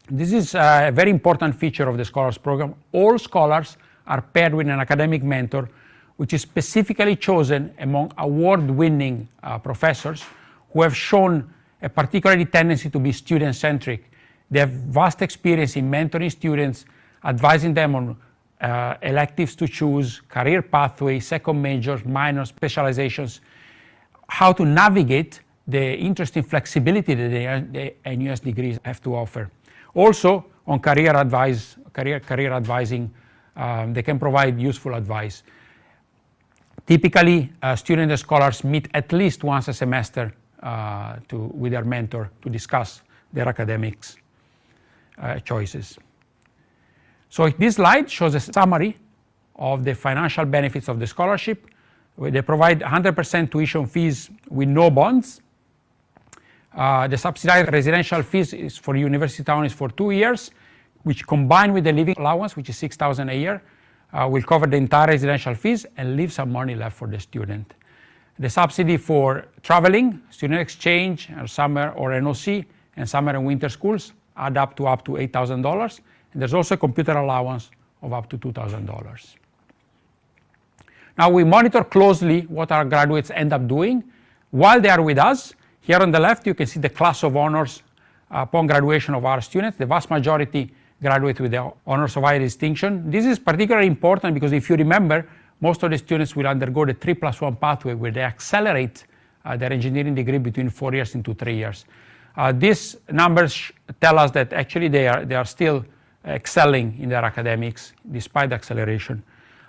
This is a very important feature of the Scholars Program. All scholars are paired with an academic mentor, which is specifically chosen among award-winning professors who have shown a particular tendency to be student-centric. They have vast experience in mentoring students, advising them on electives to choose, career pathways, second majors, minors, specializations, how to navigate the interesting flexibility that the NUS degrees have to offer. Also, on career advising, they can provide useful advice. Typically, students and scholars meet at least once a semester with their mentor to discuss their academics choices. So this slide shows a summary of the financial benefits of the scholarship. They provide 100% tuition fees with no bonds. The subsidized residential fees is for university town is for 2 years, which combined with the living allowance, which is $6,000 a year, will cover the entire residential fees and leave some money left for the student. The subsidy for traveling, student exchange, or summer or NOC, and summer and winter schools add up to $8,000. And there's also a computer allowance of up to $2,000. Now we monitor closely what our graduates end up doing while they are with us. Here on the left, you can see the class of honors upon graduation of our students. The vast majority graduate with the honors of higher distinction. This is particularly important because if you remember, most of the students will undergo the 3+1 pathway where they accelerate their engineering degree between 4 years into 3 years. These numbers tell us that actually they are still excelling in their academics despite the acceleration.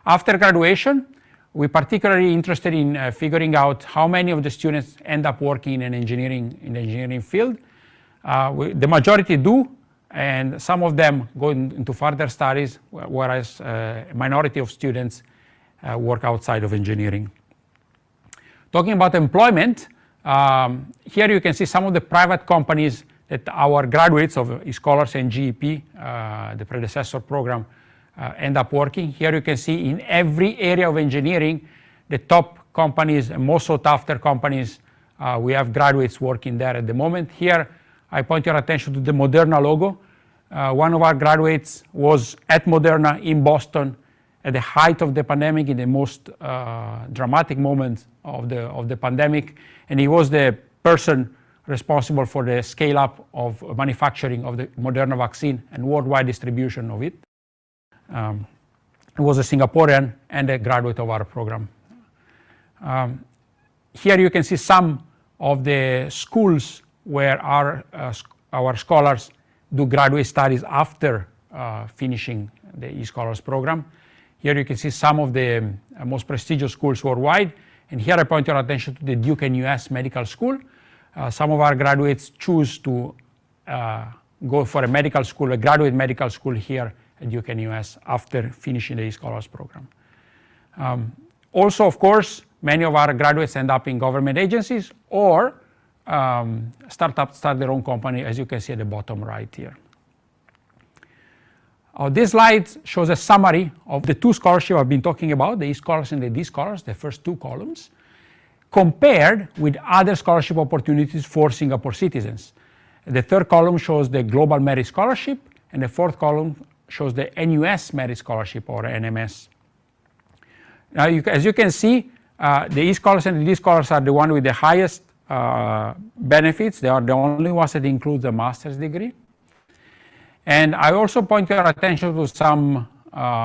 After graduation, we're particularly interested in figuring out how many of the students end up working in the engineering field. The majority do, and some of them go into further studies, whereas a minority of students work outside of engineering. Talking about employment, here you can see some of the private companies that our graduates of Scholars and GEP, the predecessor program, end up working. Here you can see in every area of engineering, the top companies and most sought after companies, we have graduates working there at the moment. Here, I point your attention to the Moderna logo. One of our graduates was at Moderna in Boston at the height of the pandemic, in the most dramatic moment of the pandemic, and he was the person responsible for the scale-up of manufacturing of the Moderna vaccine and worldwide distribution of it. He was a Singaporean and a graduate of our program. Here you can see some of the schools where our scholars do graduate studies after finishing the eScholars program. Here you can see some of the most prestigious schools worldwide. And here I point your attention to the Duke NUS Medical School. Some of our graduates choose to go for a medical school, a graduate medical school here at Duke NUS after finishing the eScholars program. Also, of course, many of our graduates end up in government agencies or start their own company, as you can see at the bottom right here. This slide shows a summary of the two scholarships I've been talking about, the eScholars and the D-Scholars, the first two columns, compared with other scholarship opportunities for Singapore citizens. The third column shows the Global Merit Scholarship, and the fourth column shows the NUS Merit Scholarship, or NMS. Now, as you can see, the eScholars and the D-Scholars are the one with the highest benefits. They are the only ones that include the master's degree. And I also point your attention to some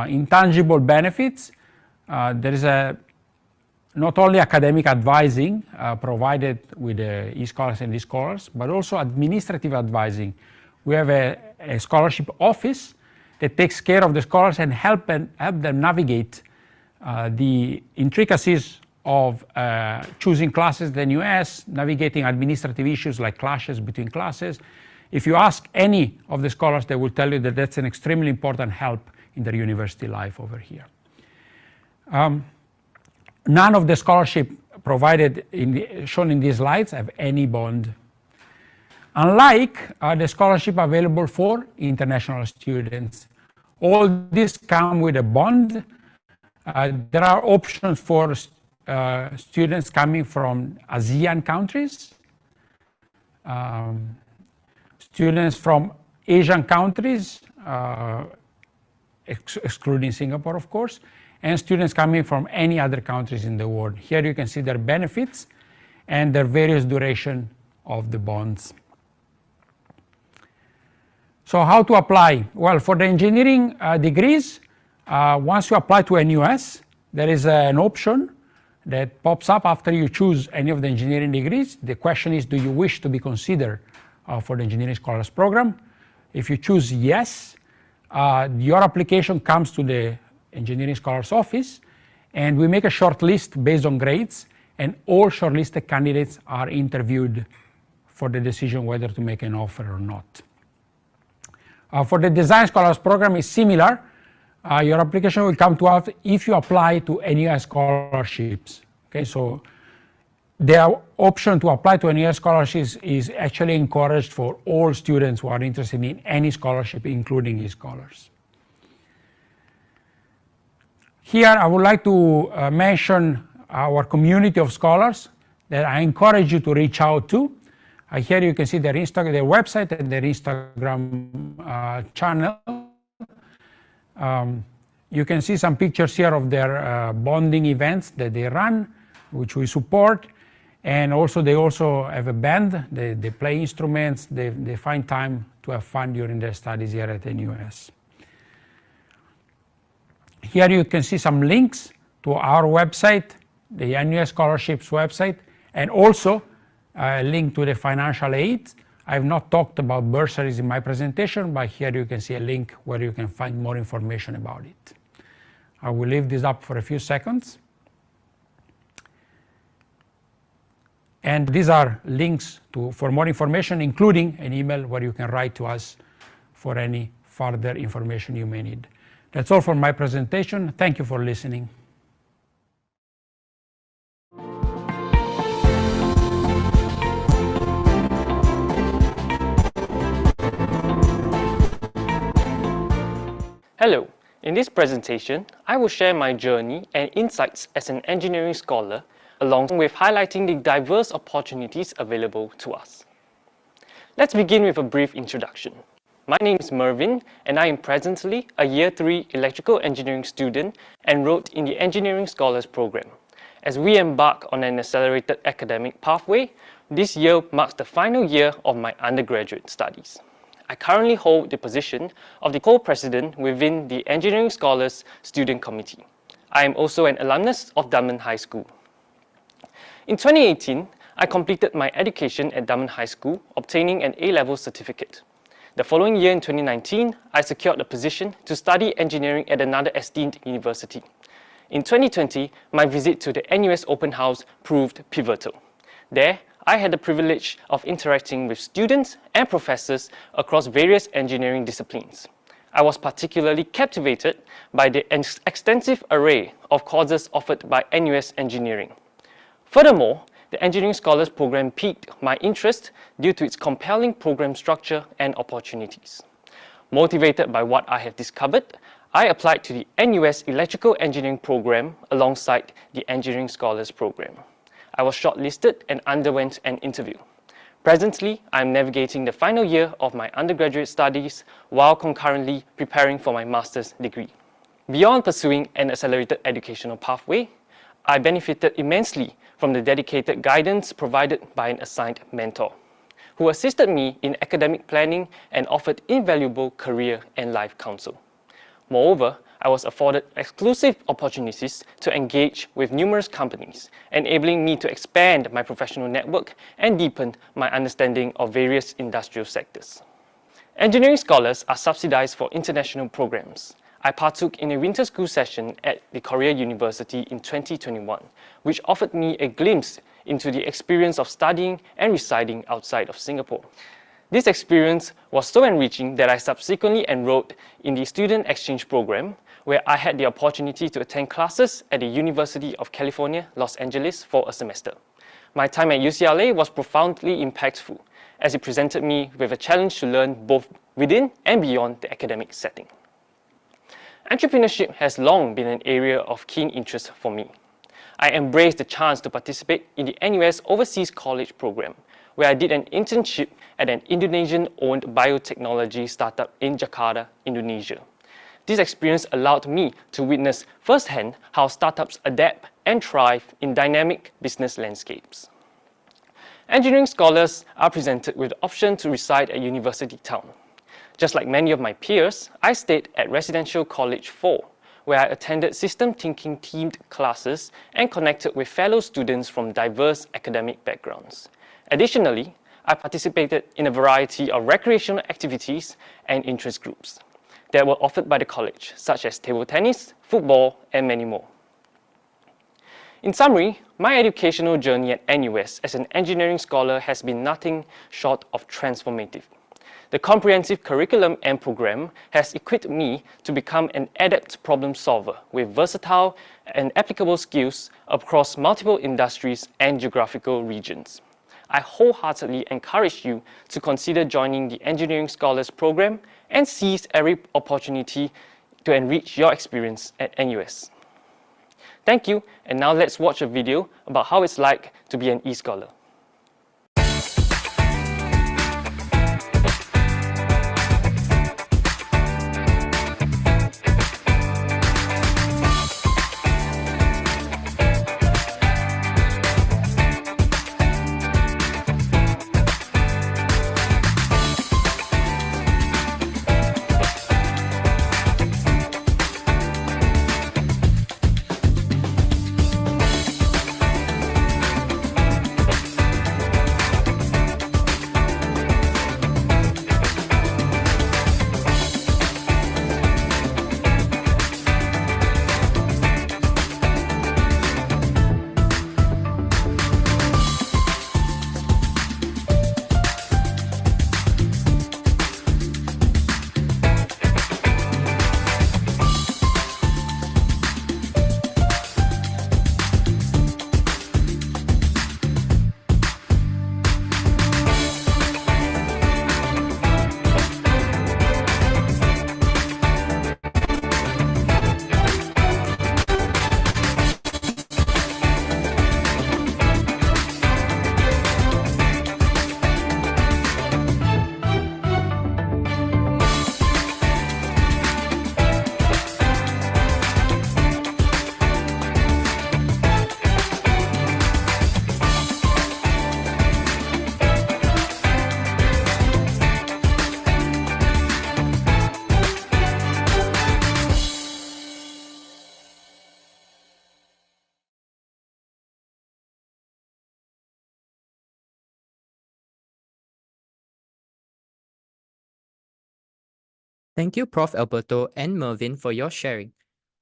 intangible benefits. There is not only academic advising provided with the eScholars and D-Scholars, but also administrative advising. We have a scholarship office that takes care of the scholars and help them navigate the intricacies of choosing classes in the US, navigating administrative issues like clashes between classes. If you ask any of the scholars, they will tell you that that's an extremely important help in their university life over here. None of the scholarship provided shown in these slides have any bond. Unlike the scholarship available for international students, all these come with a bond. There are options for students coming from ASEAN countries, students from Asian countries, excluding Singapore, of course, and students coming from any other countries in the world. Here you can see their benefits and their various duration of the bonds. So how to apply? Well, for the engineering degrees, once you apply to NUS, there is an option that pops up after you choose any of the engineering degrees. The question is, do you wish to be considered for the Engineering Scholars Program? If you choose yes, your application comes to the Engineering Scholars Office, and we make a short list based on grades, and all shortlisted candidates are interviewed for the decision whether to make an offer or not. For the Design Scholars Program, is similar. Your application will come to us if you apply to NUS scholarships Okay, so the option to apply to NUS scholarships is actually encouraged for all students who are interested in any scholarship, including e-scholars. Here, I would like to mention our community of scholars that I encourage you to reach out to. Here you can see their website and their Instagram channel. You can see some pictures here of their bonding events that they run, which we support. And also they also have a band, they play instruments, they find time to have fun during their studies here at NUS. Here you can see some links to our website, the NUS Scholarships website, and also a link to the financial aid. I have not talked about bursaries in my presentation, but here you can see a link where you can find more information about it. I will leave this up for a few seconds. And these are links for more information, including an email where you can write to us for any further information you may need. That's all for my presentation. Thank you for listening. Hello, in this presentation, I will share my journey and insights as an engineering scholar, along with highlighting the diverse opportunities available to us. Let's begin with a brief introduction. My name is Mervyn, and I am presently a Year 3 electrical engineering student enrolled in the Engineering Scholars Program. As we embark on an accelerated academic pathway, this year marks the final year of my undergraduate studies. I currently hold the position of the co-president within the Engineering Scholars Student Committee. I am also an alumnus of Dunman High School. In 2018, I completed my education at Dunman High School, obtaining an A-level certificate. The following year in 2019, I secured a position to study engineering at another esteemed university. In 2020, my visit to the NUS Open House proved pivotal. There, I had the privilege of interacting with students and professors across various engineering disciplines. I was particularly captivated by the extensive array of courses offered by NUS Engineering. Furthermore, the Engineering Scholars Program piqued my interest due to its compelling program structure and opportunities. Motivated by what I have discovered, I applied to the NUS Electrical Engineering Program alongside the Engineering Scholars Program. I was shortlisted and underwent an interview. Presently, I am navigating the final year of my undergraduate studies while concurrently preparing for my master's degree. Beyond pursuing an accelerated educational pathway, I benefited immensely from the dedicated guidance provided by an assigned mentor, who assisted me in academic planning and offered invaluable career and life counsel. Moreover, I was afforded exclusive opportunities to engage with numerous companies, enabling me to expand my professional network and deepen my understanding of various industrial sectors. Engineering scholars are subsidized for international programs. I partook in a winter school session at the Corrias University in 2021, which offered me a glimpse into the experience of studying and residing outside of Singapore. This experience was so enriching that I subsequently enrolled in the Student Exchange Program, where I had the opportunity to attend classes at the University of California, Los Angeles for a semester. My time at UCLA was profoundly impactful, as it presented me with a challenge to learn both within and beyond the academic setting. Entrepreneurship has long been an area of keen interest for me. I embraced the chance to participate in the NUS Overseas College Program, where I did an internship at an Indonesian-owned biotechnology startup in Jakarta, Indonesia. This experience allowed me to witness firsthand how startups adapt and thrive in dynamic business landscapes. Engineering scholars are presented with the option to reside at University Town. Just like many of my peers, I stayed at Residential College 4, where I attended system thinking themed classes and connected with fellow students from diverse academic backgrounds. Additionally, I participated in a variety of recreational activities and interest groups that were offered by the college, such as table tennis, football, and many more. In summary, my educational journey at NUS as an engineering scholar has been nothing short of transformative. The comprehensive curriculum and program has equipped me to become an adept problem solver with versatile and applicable skills across multiple industries and geographical regions. I wholeheartedly encourage you to consider joining the Engineering Scholars Program and seize every opportunity to enrich your experience at NUS. Thank you, and now let's watch a video about how it's like to be an e-scholar. Thank you, Prof. Alberto and Mervyn, for your sharing.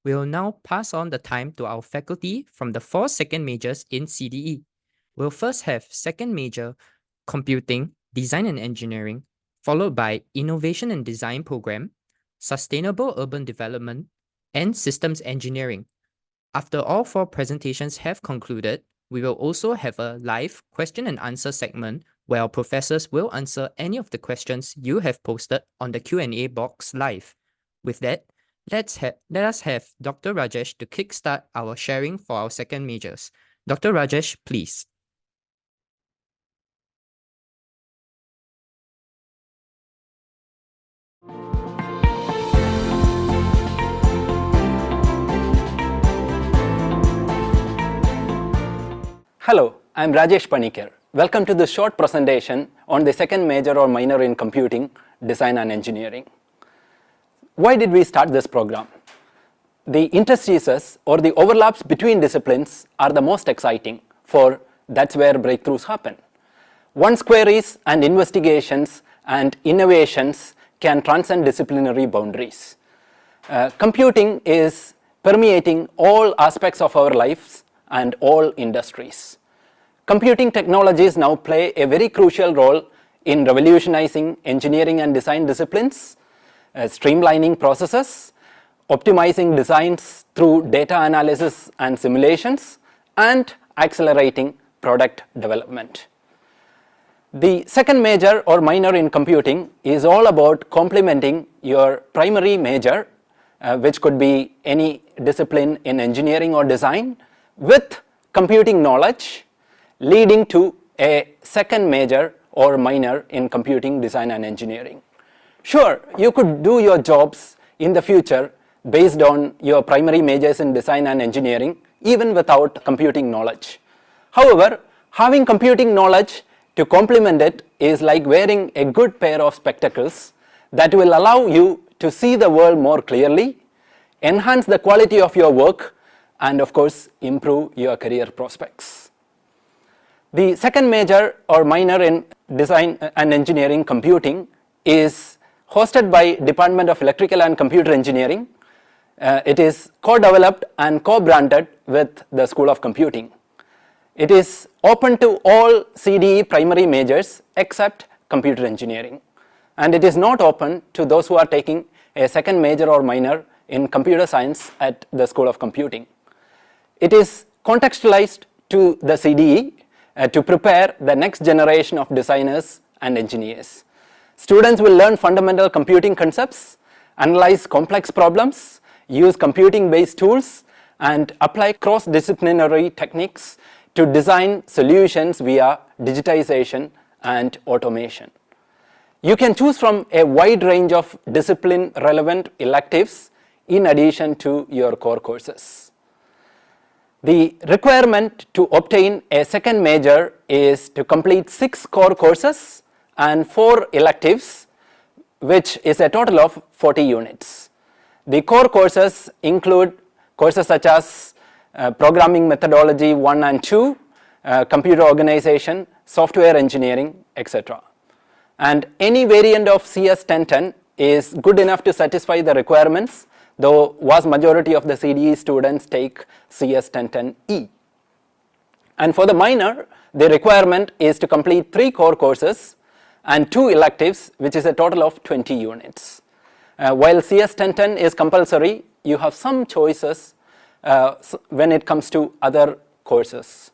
We will now pass on the time to our faculty from the 4 second majors in CDE. We'll first have second major, Computing, Design and Engineering, followed by Innovation and Design Program, Sustainable Urban Development, and Systems Engineering. After all 4 presentations have concluded, we will also have a live question and answer segment where our professors will answer any of the questions you have posted on the Q&A box live. With that, let us have Dr. Rajesh to kickstart our sharing for our second majors. Dr. Rajesh, please. Hello, I'm Rajesh Panicker. Welcome to this short presentation on the second major or minor in computing, design and engineering. Why did we start this program? The interstices or the overlaps between disciplines are the most exciting, for that's where breakthroughs happen. One's queries and investigations and innovations can transcend disciplinary boundaries. Computing is permeating all aspects of our lives and all industries. Computing technologies now play a very crucial role in revolutionizing engineering and design disciplines, streamlining processes, optimizing designs through data analysis and simulations, and accelerating product development. The second major or minor in computing is all about complementing your primary major, which could be any discipline in engineering or design, with computing knowledge, leading to a second major or minor in computing, design and engineering. Sure, you could do your jobs in the future based on your primary majors in design and engineering, even without computing knowledge. However, having computing knowledge to complement it is like wearing a good pair of spectacles that will allow you to see the world more clearly, enhance the quality of your work, and of course, improve your career prospects. The second major or minor in design and engineering computing is hosted by Department of Electrical and Computer Engineering. It is co-developed and co-branded with the School of Computing. It is open to all CDE primary majors except computer engineering. and it is not open to those who are taking a second major or minor in computer science at the School of Computing. It is contextualized to the CDE to prepare the next generation of designers and engineers. Students will learn fundamental computing concepts, analyze complex problems, use computing-based tools, and apply cross-disciplinary techniques to design solutions via digitization and automation. You can choose from a wide range of discipline-relevant electives in addition to your core courses. The requirement to obtain a second major is to complete 6 core courses and 4 electives, which is a total of 40 units. The core courses include courses such as Programming Methodology 1 and 2, Computer Organization, Software Engineering, etc. And any variant of CS 1010 is good enough to satisfy the requirements, though vast majority of the CDE students take CS 1010E. And for the minor, the requirement is to complete 3 core courses and 2 electives, which is a total of 20 units. While CS 1010 is compulsory, you have some choices when it comes to other courses.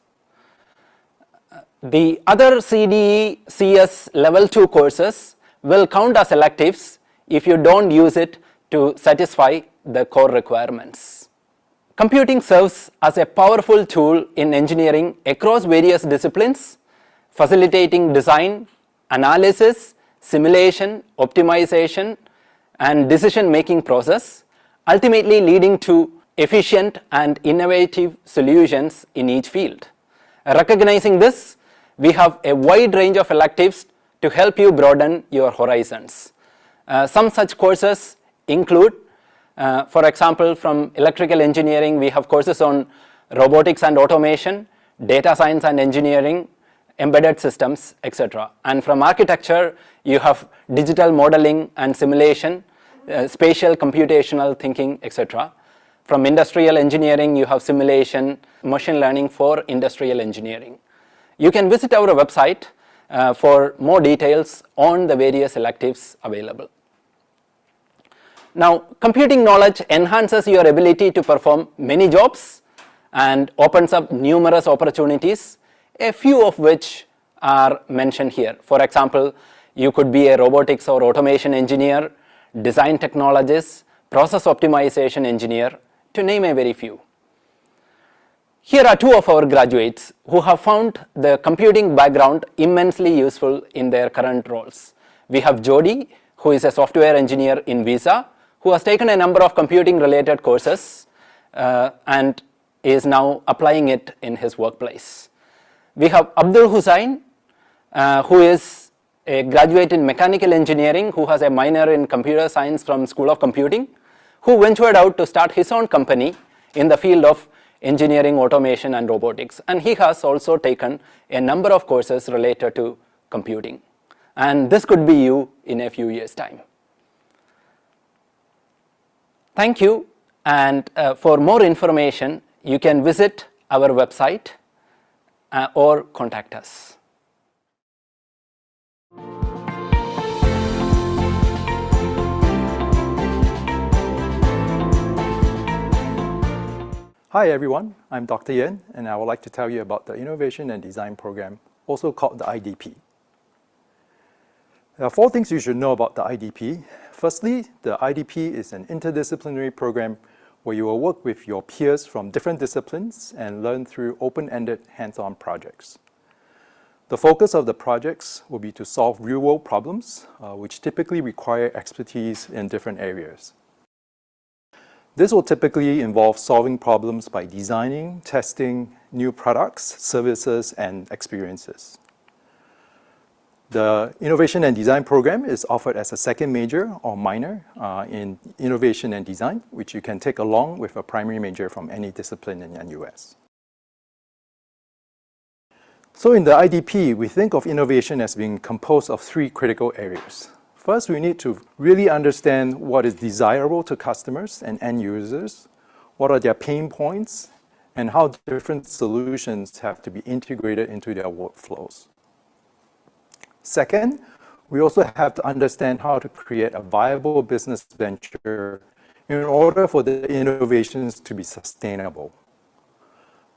The other CDE CS level 2 courses will count as electives if you don't use it to satisfy the core requirements. Computing serves as a powerful tool in engineering across various disciplines, facilitating design, analysis, simulation, optimization, and decision-making process, ultimately leading to efficient and innovative solutions in each field. Recognizing this, we have a wide range of electives to help you broaden your horizons. Some such courses include, for example, from electrical engineering, we have courses on robotics and automation, data science and engineering, embedded systems, etc. And from architecture, you have digital modeling and simulation, spatial computational thinking, etc. From industrial engineering, you have simulation, machine learning for industrial engineering. You can visit our website for more details on the various electives available. Now, computing knowledge enhances your ability to perform many jobs and opens up numerous opportunities, a few of which are mentioned here. For example, you could be a robotics or automation engineer, design technologist, process optimization engineer, to name a very few. Here are 2 of our graduates who have found the computing background immensely useful in their current roles. We have Jody, who is a software engineer in Visa, who has taken a number of computing related courses and is now applying it in his workplace. We have Abdul Hussain, who is a graduate in mechanical engineering, who has a minor in computer science from School of Computing, who ventured out to start his own company in the field of engineering, automation, and robotics. And he has also taken a number of courses related to computing. And this could be you in a few years' time. Thank you. And for more information, you can visit our website or contact us. Hi everyone, I'm Dr. Yen, and I would like to tell you about the Innovation and Design Program, also called the IDP. There are 4 things you should know about the IDP. Firstly, the IDP is an interdisciplinary program where you will work with your peers from different disciplines and learn through open-ended hands-on projects. The focus of the projects will be to solve real-world problems, which typically require expertise in different areas. This will typically involve solving problems by designing, testing new products, services, and experiences. The Innovation and Design Program is offered as a second major or minor in Innovation and Design, which you can take along with a primary major from any discipline in NUS. So in the IDP, we think of innovation as being composed of 3 critical areas. First, we need to really understand what is desirable to customers and end users, what are their pain points, and how different solutions have to be integrated into their workflows. Second, We also have to understand how to create a viable business venture in order for the innovations to be sustainable.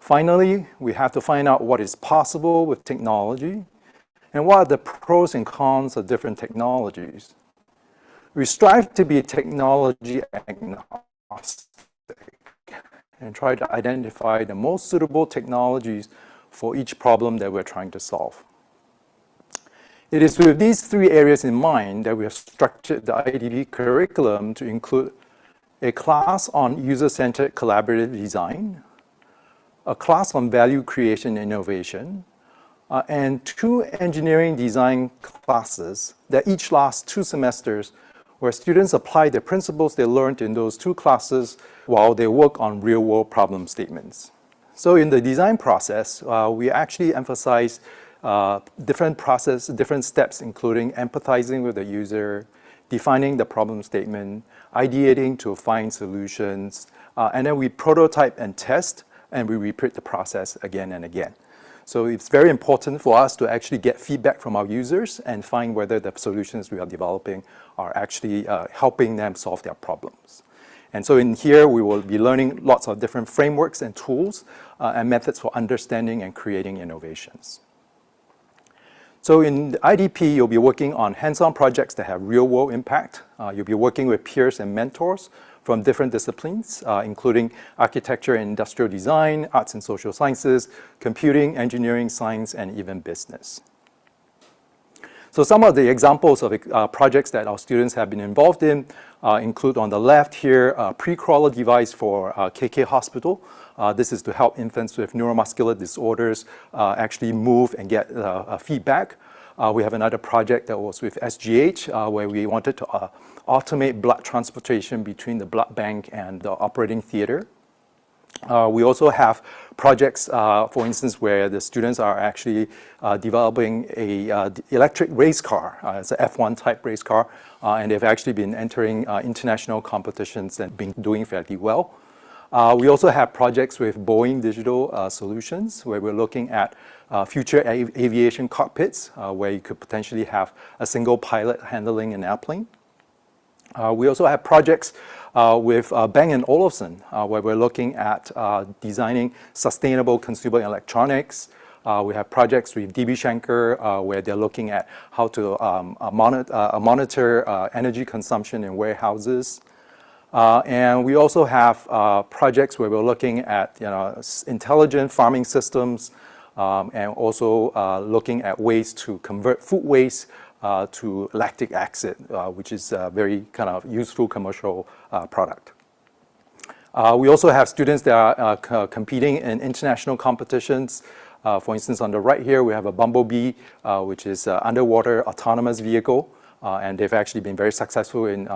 Finally, we have to find out what is possible with technology and what are the pros and cons of different technologies. We strive to be technology agnostic and try to identify the most suitable technologies for each problem that we're trying to solve. It is with these three areas in mind that we have structured the IDP curriculum to include a class on user-centered collaborative design, a class on value creation and innovation, and 2 engineering design classes that each last 2 semesters, where students apply the principles they learned in those 2 classes while they work on real-world problem statements. So in the design process, we actually emphasize different steps, including empathizing with the user, defining the problem statement, ideating to find solutions, and then we prototype and test, and we repeat the process again and again. So it's very important for us to actually get feedback from our users and find whether the solutions we are developing are actually helping them solve their problems. And so in here, we will be learning lots of different frameworks and tools and methods for understanding and creating innovations. So in the IDP, you'll be working on hands-on projects that have real-world impact. You'll be working with peers and mentors from different disciplines, including architecture and industrial design, arts and social sciences, computing, engineering, science, and even business. So some of the examples of projects that our students have been involved in include on the left here, a pre-crawler device for KK Hospital. This is to help infants with neuromuscular disorders actually move and get feedback. We have another project that was with SGH where we wanted to automate blood transportation between the blood bank and the operating theater. We also have projects, for instance, where the students are actually developing a electric race car. It's an F1 type race car, and they've actually been entering international competitions and been doing fairly well. We also have projects with Boeing Digital Solutions, where we're looking at future aviation cockpits, where you could potentially have a single pilot handling an airplane. We also have projects with Bang & Olufsen, where we're looking at designing sustainable consumer electronics. We have projects with DB Schenker, where they're looking at how to monitor energy consumption in warehouses. And we also have projects where we're looking at intelligent farming systems and also looking at ways to convert food waste to lactic acid, which is a very kind of useful commercial product. We also have students that are competing in international competitions. For instance, on the right here, we have a Bumblebee, which is an underwater autonomous vehicle, and they've actually been very successful in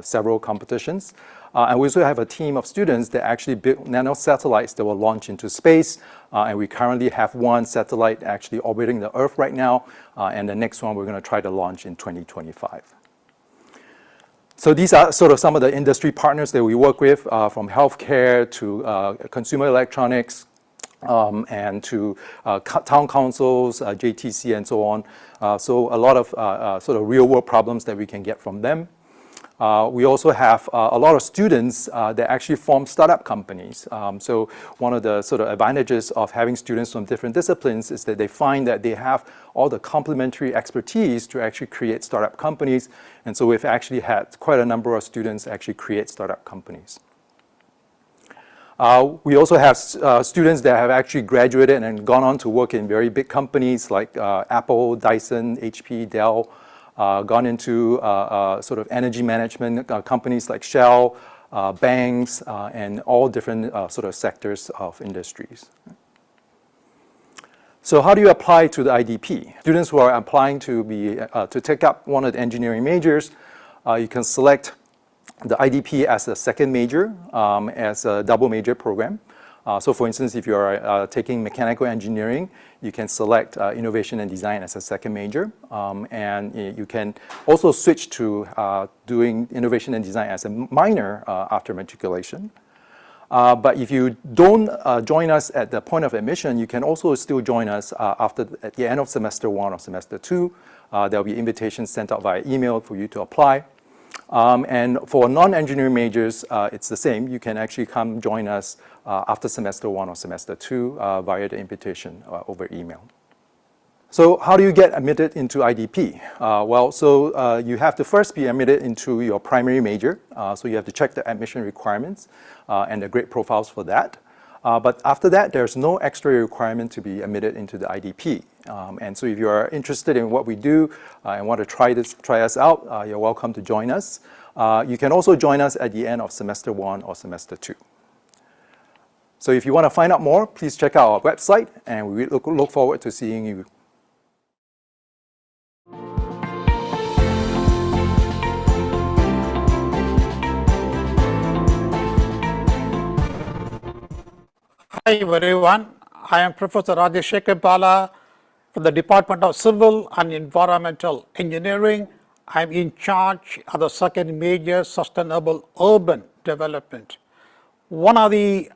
several competitions. And we also have a team of students that actually built nanosatellites that will launch into space. And we currently have 1 satellite actually orbiting the Earth right now. And the next one we're going to try to launch in 2025. So these are sort of some of the industry partners that we work with, from healthcare to consumer electronics, and to town councils, JTC, and so on. So a lot of sort of real-world problems that we can get from them. We also have a lot of students that actually form startup companies. So one of the sort of advantages of having students from different disciplines is that they find that they have all the complementary expertise to actually create startup companies. And so we've actually had quite a number of students actually create startup companies. We also have students that have actually graduated and gone on to work in very big companies like Apple, Dyson, HP, Dell, gone into sort of energy management companies like Shell, banks, and all different sort of sectors of industries. So how do you apply to the IDP? Students who are applying to take up one of the engineering majors, you can select the IDP as a second major, as a double major program. So for instance, if you're taking mechanical engineering, you can select innovation and design as a second major. And you can also switch to doing innovation and design as a minor after matriculation. But if you don't join us at the point of admission, you can also still join us at the end of semester 1 or semester 2. There'll be invitations sent out via email for you to apply. And for non-engineering majors, it's the same. You can actually come join us after semester 1 or semester 2 via the invitation over email. So how do you get admitted into IDP? You have to first be admitted into your primary major. So you have to check the admission requirements and the grade profiles for that. But after that, there's no extra requirement to be admitted into the IDP. And so if you are interested in what we do and want to try us out, you're welcome to join us. You can also join us at the end of semester 1 or semester 2. So if you want to find out more, please check out our website, and we look forward to seeing you. Hi everyone, I am Professor Rajasekhar from the Department of Civil and Environmental Engineering. I am in charge of the second major, Sustainable Urban Development. One of the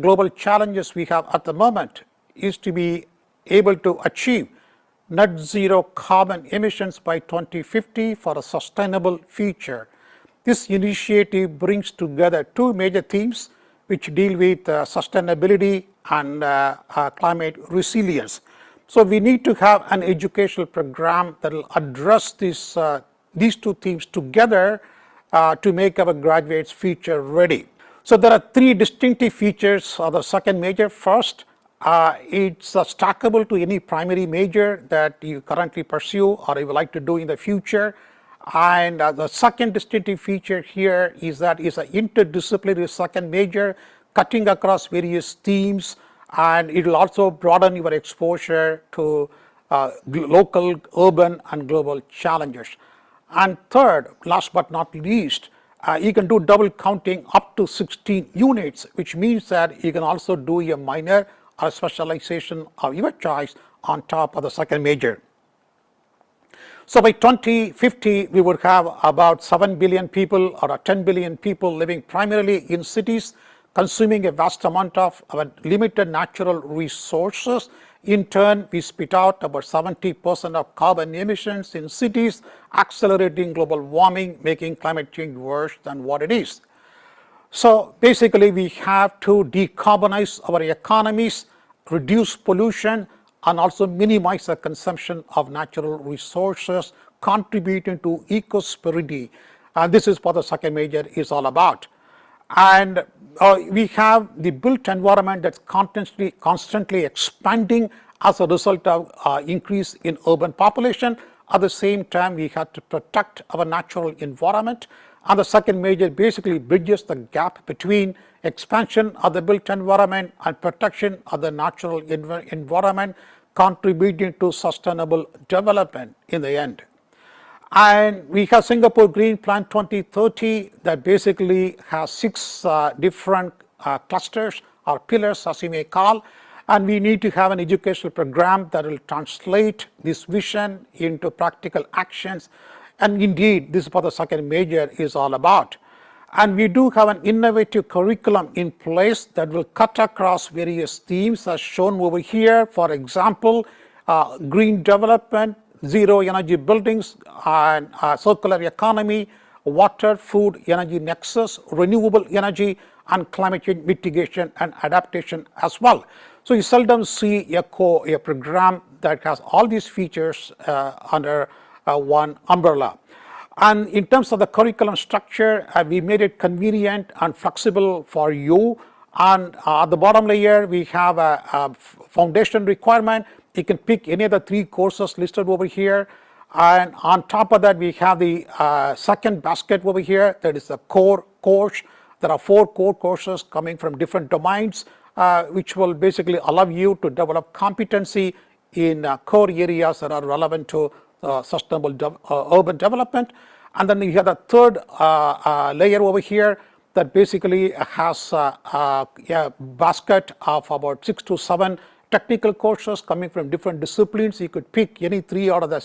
global challenges we have at the moment is to be able to achieve net zero carbon emissions by 2050 for a sustainable future. This initiative brings together two major themes which deal with sustainability and climate resilience. So we need to have an educational program that will address these two themes together to make our graduates future ready. So there are three distinctive features of the second major. First, it's stackable to any primary major that you currently pursue or you would like to do in the future. And the second distinctive feature here is that it's an interdisciplinary second major cutting across various themes, and it will also broaden your exposure to local, urban, and global challenges. And third, last but not least, you can do double counting up to 16 units, which means that you can also do a minor or specialization of your choice on top of the second major. So by 2050, we would have about 7 billion people or 10 billion people living primarily in cities, consuming a vast amount of our limited natural resources. In turn, we spit out about 70% of carbon emissions in cities, accelerating global warming, making climate change worse than what it is. So basically, we have to decarbonize our economies, reduce pollution, and also minimize the consumption of natural resources, contributing to eco-prosperity. And this is what the second major is all about. And we have the built environment that's constantly expanding as a result of increase in urban population. At the same time, we have to protect our natural environment. And the second major basically bridges the gap between expansion of the built environment and protection of the natural environment, contributing to sustainable development in the end. And we have Singapore Green Plan 2030 that basically has 6 different clusters or pillars, as you may call, and we need to have an educational program that will translate this vision into practical actions. And indeed, this is what the second major is all about. And we do have an innovative curriculum in place that will cut across various themes as shown over here. For example, green development, zero energy buildings, and circular economy, water, food, energy nexus, renewable energy, and climate change mitigation and adaptation as well. So you seldom see a program that has all these features under one umbrella. And in terms of the curriculum structure, we made it convenient and flexible for you. And at the bottom layer, we have a foundation requirement. You can pick any of the 3 courses listed over here. And on top of that, we have the second basket over here. That is the core course. There are 4 core courses coming from different domains, which will basically allow you to develop competency in core areas that are relevant to sustainable urban development. And then you have the third layer over here that basically has a basket of about 6 to 7 technical courses coming from different disciplines. You could pick any 3 out of the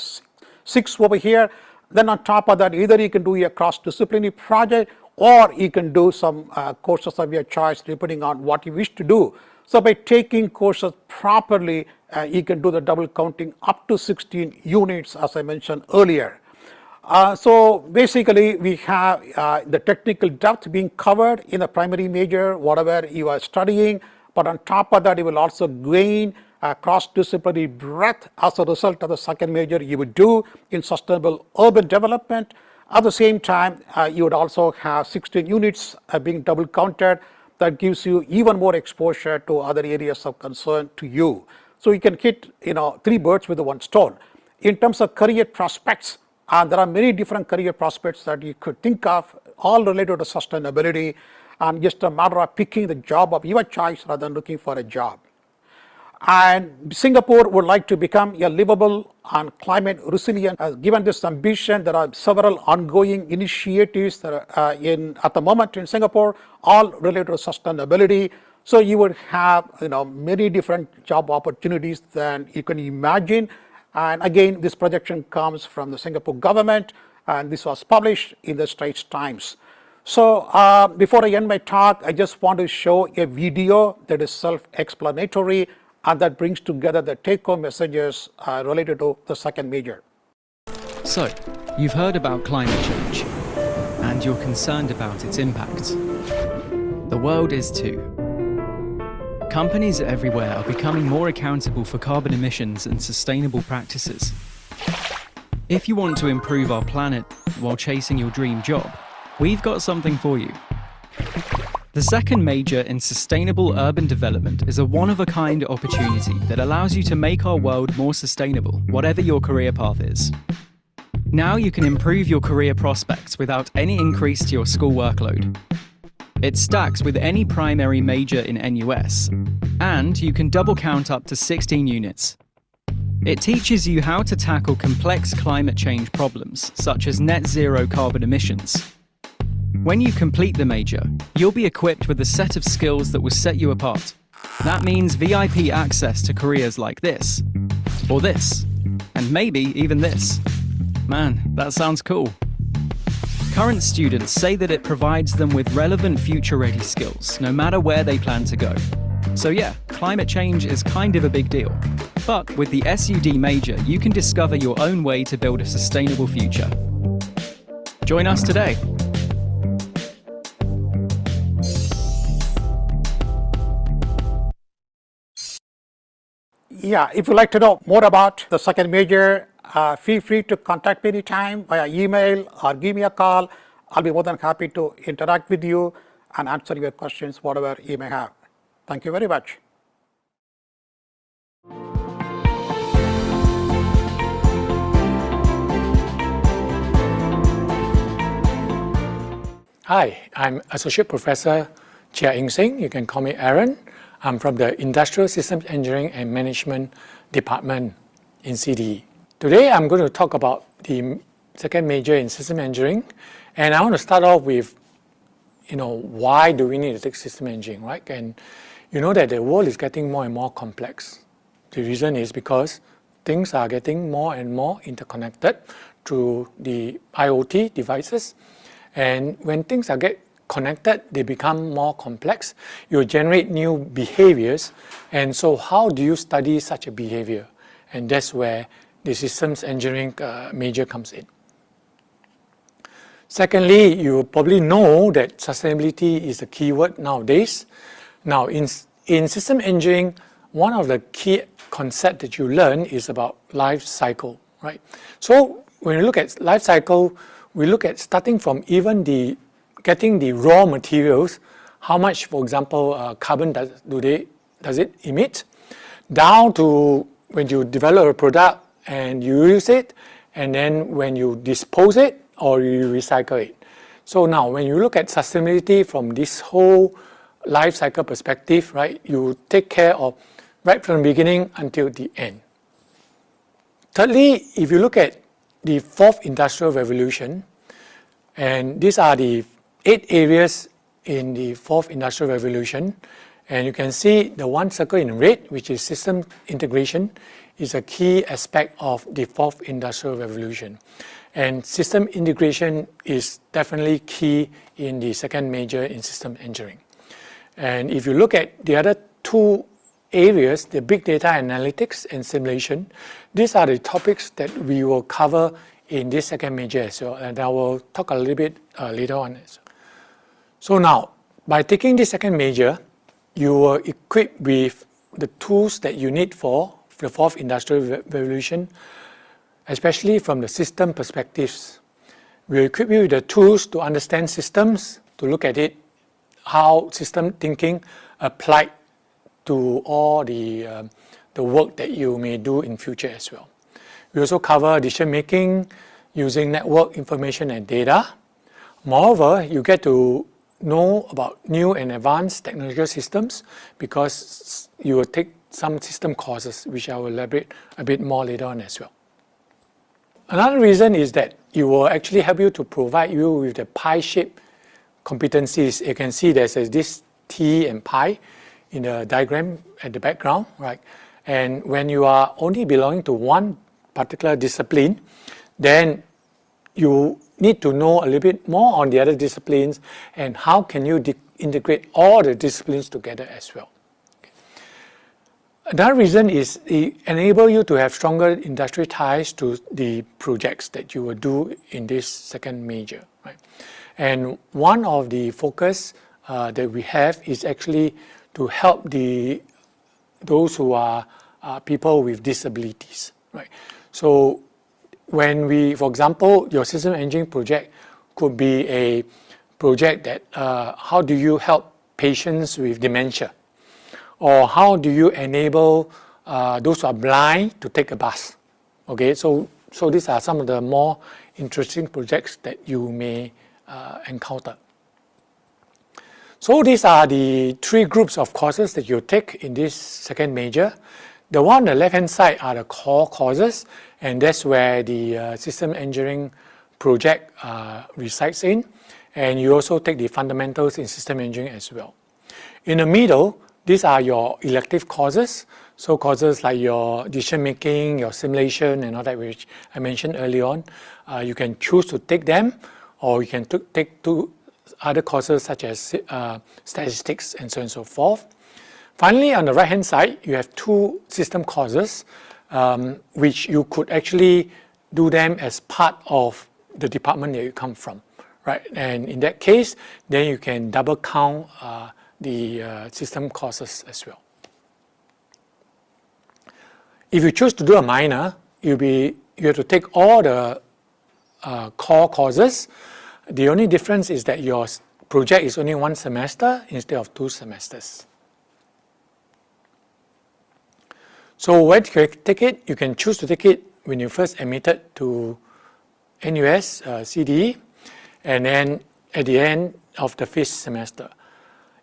6 over here. Then on top of that, either you can do a cross-disciplinary project or you can do some courses of your choice depending on what you wish to do. So by taking courses properly, you can do the double counting up to 16 units, as I mentioned earlier. So basically we have the technical depth being covered in the primary major, whatever you are studying, but on top of that you will also gain cross-disciplinary breadth as a result of the second major you would do in sustainable urban development. At the same time, you would also have 16 units being double counted. That gives you even more exposure to other areas of concern to you. So you can hit 3 birds with one stone. In terms of career prospects, there are many different career prospects that you could think of, all related to sustainability, and just a matter of picking the job of your choice rather than looking for a job. And Singapore would like to become a livable and climate resilient. Given this ambition, there are several ongoing initiatives that are at the moment in Singapore, all related to sustainability. So you would have many different job opportunities than you can imagine. And again, this projection comes from the Singapore government, and this was published in the Straits Times. So before I end my talk, I just want to show a video that is self-explanatory and that brings together the take-home messages related to the second major. So, you've heard about climate change, and you're concerned about its impact. The world is too. Companies everywhere are becoming more accountable for carbon emissions and sustainable practices. If you want to improve our planet while chasing your dream job, we've got something for you. The second major in sustainable urban development is a one-of-a-kind opportunity that allows you to make our world more sustainable, whatever your career path is. Now you can improve your career prospects without any increase to your school workload. It stacks with any primary major in NUS, and you can double count up to 16 units. It teaches you how to tackle complex climate change problems, such as net zero carbon emissions. When you complete the major, you'll be equipped with a set of skills that will set you apart. That means VIP access to careers like this, or this, and maybe even this. Man, that sounds cool. Current students say that it provides them with relevant future-ready skills, no matter where they plan to go. So yeah, climate change is kind of a big deal. But with the SUD major, you can discover your own way to build a sustainable future. Join us today. Yeah, if you'd like to know more about the second major, feel free to contact me anytime via email or give me a call. I'll be more than happy to interact with you and answer your questions, whatever you may have. Thank you very much. Hi, I'm Associate Professor Cheah Seng. You can call me Aaron. I'm from the Industrial Systems Engineering and Management Department in CDE. Today I'm going to talk about the second major in System Engineering, and I want to start off with, why do we need to take System Engineering, right? And you know that the world is getting more and more complex. The reason is because things are getting more and more interconnected through the IoT devices, and when things are connected, they become more complex. You generate new behaviors, and so how do you study such a behavior? And that's where the systems engineering major comes in. Secondly, you probably know that sustainability is the key word nowadays. Now, in system engineering, one of the key concepts that you learn is about life cycle, right? So when you look at life cycle, we look at starting from even getting the raw materials, how much, for example, carbon does it emit, down to when you develop a product and you use it, and then when you dispose it or you recycle it. So now when you look at sustainability from this whole life cycle perspective, right, you take care of right from the beginning until the end. Thirdly, if you look at the fourth industrial revolution, and these are the 8 areas in the fourth industrial revolution, and you can see the one circle in red, which is system integration, is a key aspect of the fourth industrial revolution. And system integration is definitely key in the second major in system engineering. And if you look at the other two areas, the big data analytics and simulation, these are the topics that we will cover in this second major as well. And I will talk a little bit later on. So now, by taking this second major, you will equipped with the tools that you need for the fourth industrial revolution, especially from the system perspectives. We equip you with the tools to understand systems, to look at it, how system thinking applied to all the work that you may do in future as well. We also cover decision making using network information and data. Moreover, you get to know about new and advanced technological systems because you will take some system courses, which I will elaborate a bit more later on as well. Another reason is that it will actually help you to provide you with the pie-shaped competencies. You can see there's this T and pie in the diagram at the background, right? And when you are only belonging to one particular discipline, then you need to know a little bit more on the other disciplines and how can you integrate all the disciplines together as well. Another reason is it enables you to have stronger industry ties to the projects that you will do in this second major, right? And one of the focus that we have is actually to help those who are people with disabilities, right? So when we, for example, your system engineering project could be a project that how do you help patients with dementia? Or how do you enable those who are blind to take a bus? Okay, so these are some of the more interesting projects that you may encounter. So these are the three groups of courses that you take in this second major. The one on the left-hand side are the core courses, and that's where the system engineering project resides in. And you also take the fundamentals in system engineering as well. In the middle, these are your elective courses. So courses like your decision making, your simulation, and all that, which I mentioned early on. You can choose to take them, or you can take two other courses such as statistics and so on and so forth. Finally, on the right-hand side, you have two system courses, which you could actually do them as part of the department that you come from, right? And in that case, then you can double count the system courses as well. If you choose to do a minor, you have to take all the core courses. The only difference is that your project is only one semester instead of 2 semesters. So when you take it, you can choose to take it when you first admitted to NUS CDE, and then at the end of the 5th semester.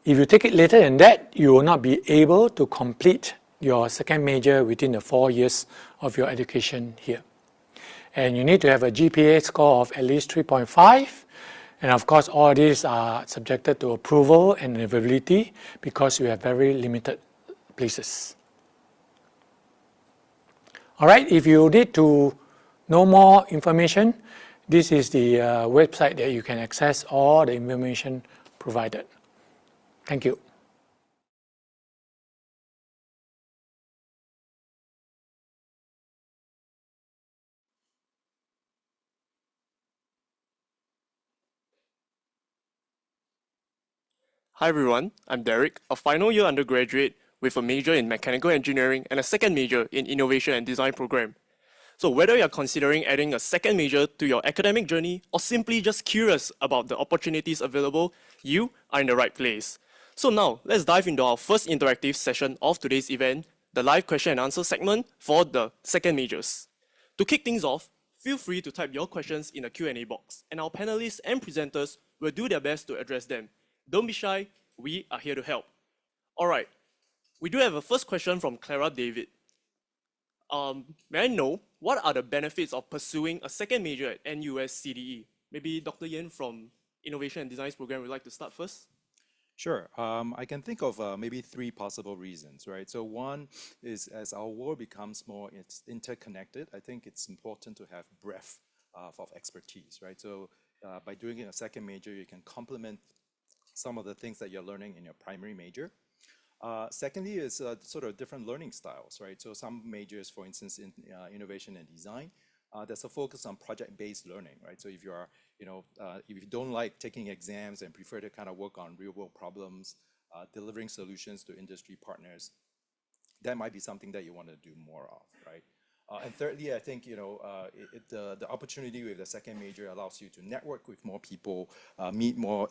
If you take it later than that, you will not be able to complete your second major within the 4 years of your education here. And you need to have a GPA score of at least 3.5. And of course, all these are subjected to approval and availability because you have very limited places. All right, if you need to know more information, this is the website that you can access all the information provided. Thank you. Hi everyone, I'm Derek, a final year undergraduate with a major in mechanical engineering and a second major in innovation and design program. So whether you're considering adding a second major to your academic journey or simply just curious about the opportunities available, you are in the right place. So now, let's dive into our first interactive session of today's event, the live question and answer segment for the second majors. To kick things off, feel free to type your questions in the Q&A box, and our panelists and presenters will do their best to address them. Don't be shy, we are here to help. All right, we do have a first question from Clara David. May I know, what are the benefits of pursuing a second major at NUS CDE? Maybe Dr. Yen from Innovation and Design program would like to start first. Sure. I can think of maybe 3 possible reasons, right? So one is as our world becomes more interconnected, I think it's important to have breadth of expertise, right? So by doing a second major, you can complement some of the things that you're learning in your primary major. Secondly is sort of different learning styles, right? So some majors, for instance, in innovation and design, there's a focus on project-based learning, right? So if you are, if you don't like taking exams and prefer to kind of work on real-world problems, delivering solutions to industry partners, that might be something that you want to do more of, right? And thirdly, I think the opportunity with the second major allows you to network with more people, meet more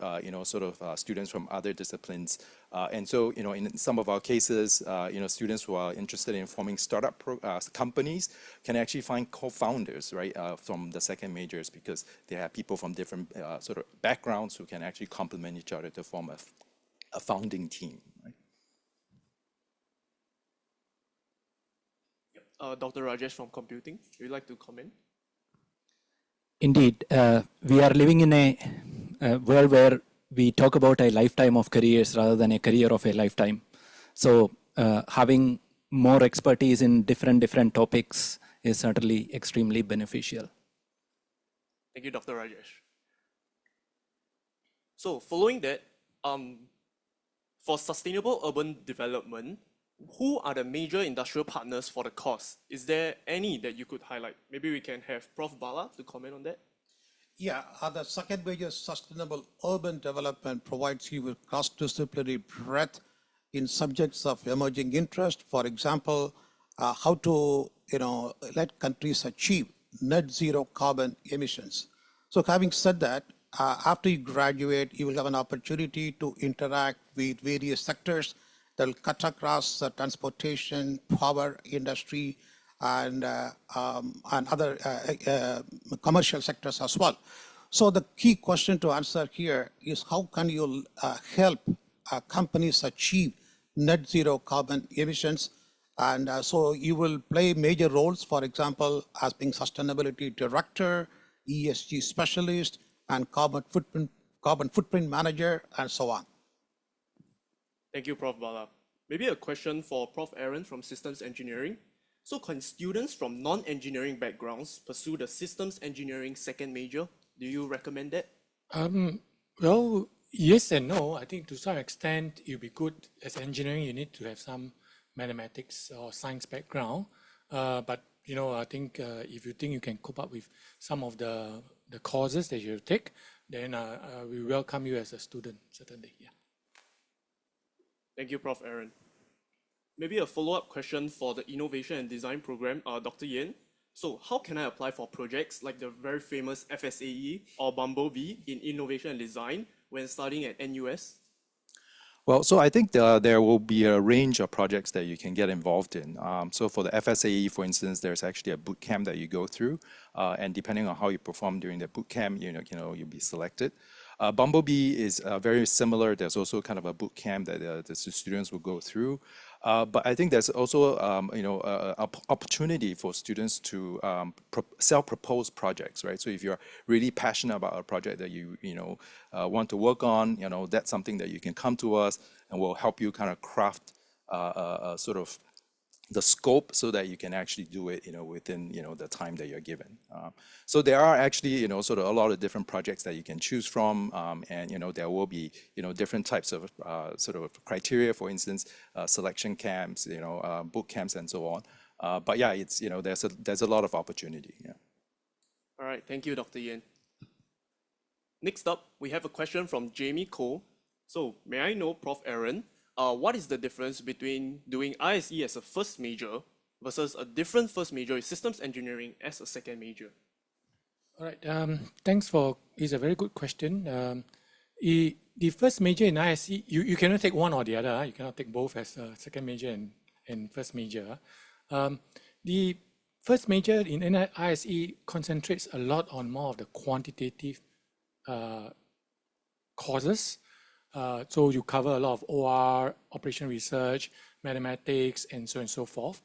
students from other disciplines, and so in some of our cases, students who are interested in forming startup companies can actually find co-founders, right, from the second majors, because they have people from different sort of backgrounds who can actually complement each other to form a founding team, right? Dr. Rajesh from Computing, would you like to comment? Indeed, we are living in a world where we talk about a lifetime of careers rather than a career of a lifetime. So having more expertise in different topics is certainly extremely beneficial. Thank you, Dr. Rajesh. So following that, for sustainable urban development, who are the major industrial partners for the course? Is there any that you could highlight? Maybe we can have Prof. Bala to comment on that. Yeah, the second major, sustainable urban development, provides you with cross-disciplinary breadth in subjects of emerging interest. For example, how to let countries achieve net zero carbon emissions. So having said that, after you graduate, you will have an opportunity to interact with various sectors that will cut across transportation, power industry, and other commercial sectors as well. So the key question to answer here is how can you help companies achieve net zero carbon emissions? And so you will play major roles, for example, as being sustainability director, ESG specialist, and carbon footprint manager, and so on. Thank you, Prof. Bala. Maybe a question for Prof. Aaron from Systems Engineering. So can students from non-engineering backgrounds pursue the Systems Engineering second major? Do you recommend that? Well, yes and no. I think to some extent it would be good. As engineering, you need to have some mathematics or science background. But I think if you think you can cope up with some of the courses that you take, then we welcome you as a student, certainly. Yeah. Thank you, Prof. Aaron. Maybe a follow-up question for the Innovation and Design program, Dr. Yen. So how can I apply for projects like the very famous FSAE or Bumblebee in Innovation and Design when studying at NUS? Well, so I think there will be a range of projects that you can get involved in. So for the FSAE, for instance, there's actually a boot camp that you go through, and depending on how you perform during the boot camp, you'll be selected. Bumblebee is very similar. There's also kind of a boot camp that the students will go through. But I think there's also opportunity for students to self-propose projects, right? So if you're really passionate about a project that you want to work on, that's something that you can come to us and we'll help you kind of craft sort of the scope so that you can actually do it, within, the time that you're given. So there are actually, sort of a lot of different projects that you can choose from, and, there will be, different types of sort of criteria, for instance, selection camps, boot camps and so on. But yeah, it's, there's a lot of opportunity. Yeah. All right, thank you, Dr. Yen. Next up, we have a question from Jamie Koh. So may I know, Prof. Aaron, what is the difference between doing ISE as a first major versus a different first major with Systems Engineering as a second major? All right, thanks for, it's a very good question. The first major in ISE, you cannot take one or the other. You cannot take both as a second major and first major. The first major in ISE concentrates a lot on more of the quantitative courses. So you cover a lot of OR, operation research, mathematics, and so on and so forth.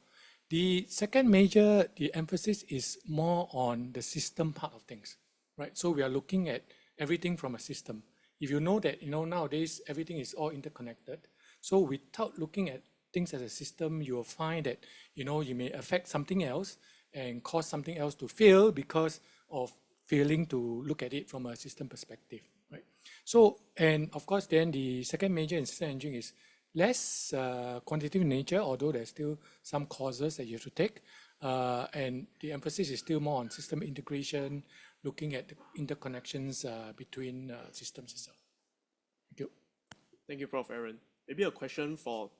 The second major, the emphasis is more on the system part of things, right? So we are looking at everything from a system. If you know that, nowadays everything is all interconnected. So without looking at things as a system, you will find that, you may affect something else and cause something else to fail because of failing to look at it from a system perspective, right? So, and of course, then the second major in system engineering is less quantitative in nature, although there's still some courses that you have to take. And the emphasis is still more on system integration, looking at the interconnections between systems itself. Thank you. Thank you, Prof. Aaron. Maybe a question for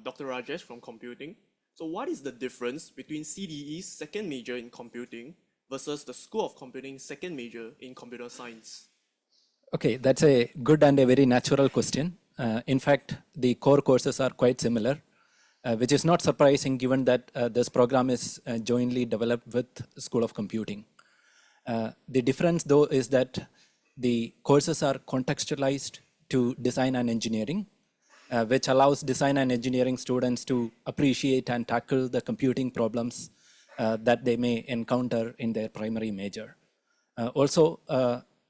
Dr. Rajesh from computing. So what is the difference between CDE's second major in computing versus the School of Computing second major in computer science? Okay, that's a good and a very natural question. In fact, the core courses are quite similar, which is not surprising given that this program is jointly developed with School of Computing. The difference though is that the courses are contextualized to design and engineering, which allows design and engineering students to appreciate and tackle the computing problems that they may encounter in their primary major. Also,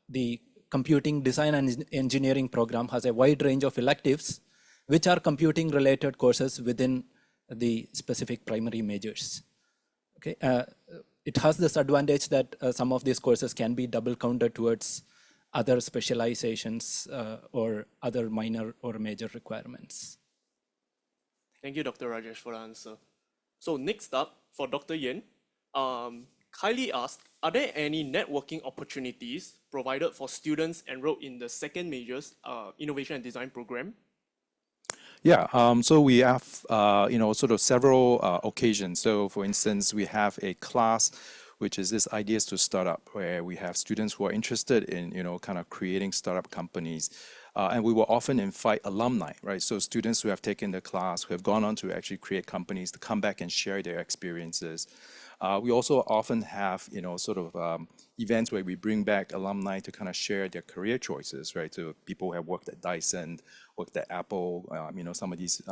the computing design and engineering program has a wide range of electives, which are computing related courses within the specific primary majors. Okay, it has this advantage that some of these courses can be double counted towards other specializations or other minor or major requirements. Thank you, Dr. Rajesh, for the answer. So next up, for Dr. Yen, Kylie asked, are there any networking opportunities provided for students enrolled in the second major's Innovation and Design program? Yeah, so we have, sort of several occasions. So for instance, we have a class which is this Ideas to Startup, where we have students who are interested in, kind of creating startup companies. And we will often invite alumni, right? So students who have taken the class, who have gone on to actually create companies to come back and share their experiences. We also often have, sort of events where we bring back alumni to kind of share their career choices, right? So people who have worked at Dyson, worked at Apple, some of these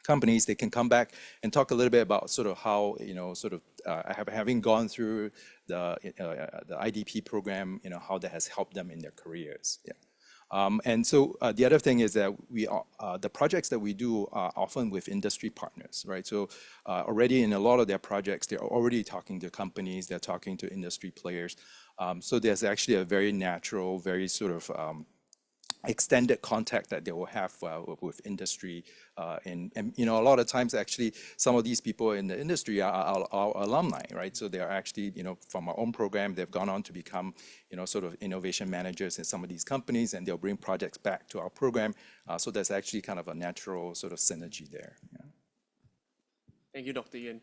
companies, they can come back and talk a little bit about sort of how, having gone through the IDP program, how that has helped them in their careers. Yeah. And so the other thing is that the projects that we do are often with industry partners, right? So already in a lot of their projects, they're already talking to companies, they're talking to industry players. So there's actually a very natural, very sort of extended contact that they will have with industry. And a lot of times actually some of these people in the industry are alumni, right? So they are actually, from our own program, they've gone on to become, sort of innovation managers in some of these companies, and they'll bring projects back to our program. So there's actually kind of a natural sort of synergy there. Yeah. Thank you, Dr. Yen.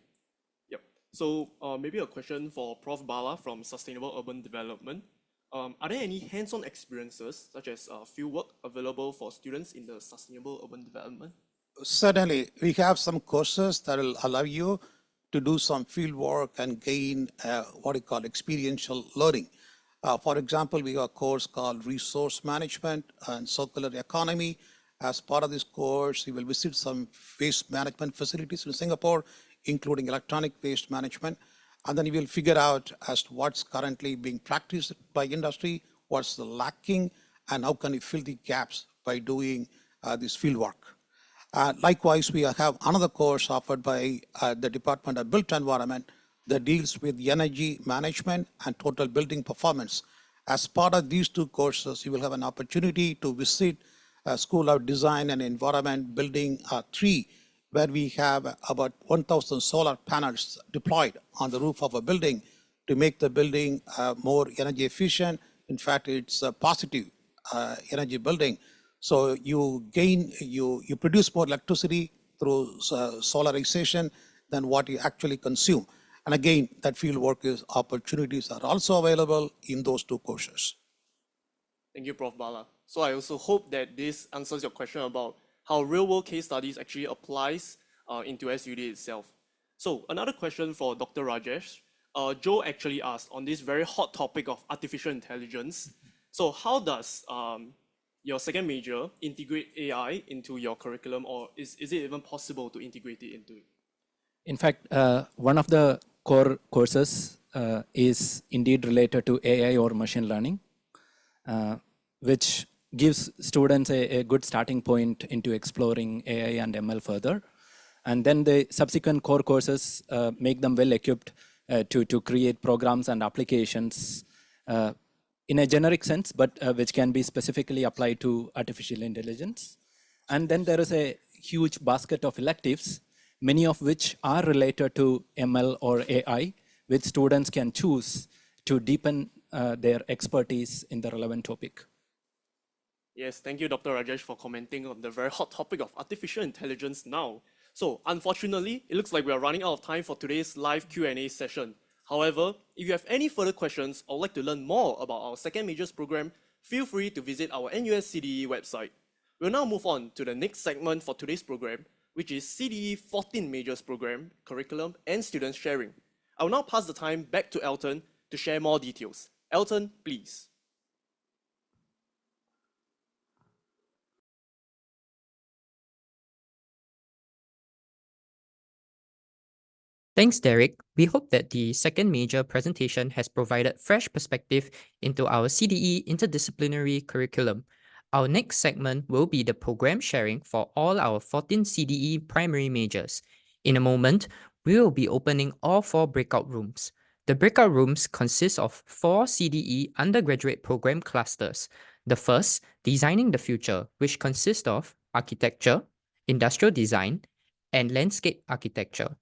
Yep. So maybe a question for Prof. Bala from Sustainable Urban Development. Are there any hands-on experiences, such as fieldwork, available for students in the Sustainable Urban Development? Certainly, we have some courses that will allow you to do some fieldwork and gain what we call experiential learning. For example, we have a course called Resource Management and Circular Economy. As part of this course, you will visit some waste management facilities in Singapore, including electronic waste management. And then you will figure out as to what's currently being practiced by industry, what's the lacking, and how can you fill the gaps by doing this field work. Likewise, we have another course offered by the Department of Built Environment that deals with energy management and total building performance. As part of these two courses, you will have an opportunity to visit School of Design and Environment Building 3, where we have about 1,000 solar panels deployed on the roof of a building to make the building more energy efficient. In fact, it's a positive energy building. So you produce more electricity through solarization than what you actually consume. And again, that field work opportunities are also available in those two courses. Thank you, Prof. Bala. So I also hope that this answers your question about how real-world case studies actually applies into SUD itself. So another question for Dr. Rajesh. Joe actually asked on this very hot topic of artificial intelligence. So how does your second major integrate AI into your curriculum, or is it even possible to integrate it into it? In fact, one of the core courses is indeed related to AI or machine learning, which gives students a good starting point into exploring AI and ML further. And then the subsequent core courses make them well equipped to create programs and applications in a generic sense, but which can be specifically applied to artificial intelligence. And then there is a huge basket of electives, many of which are related to ML or AI, which students can choose to deepen their expertise in the relevant topic. Yes, thank you, Dr. Rajesh, for commenting on the very hot topic of artificial intelligence now. So, unfortunately, it looks like we are running out of time for today's live Q&A session. However, if you have any further questions or would like to learn more about our second majors program, feel free to visit our NUS CDE website. We'll now move on to the next segment for today's program, which is CDE 14 Majors Program, Curriculum and Student Sharing. I will now pass the time back to Elton to share more details. Elton, please. Thanks, Derek. We hope that the second major presentation has provided fresh perspective into our CDE interdisciplinary curriculum. Our next segment will be the program sharing for all our 14 CDE primary majors. In a moment, we will be opening all 4 breakout rooms. The breakout rooms consist of 4 CDE undergraduate program clusters. The first, Designing the Future, which consists of Architecture, Industrial Design, and Landscape Architecture.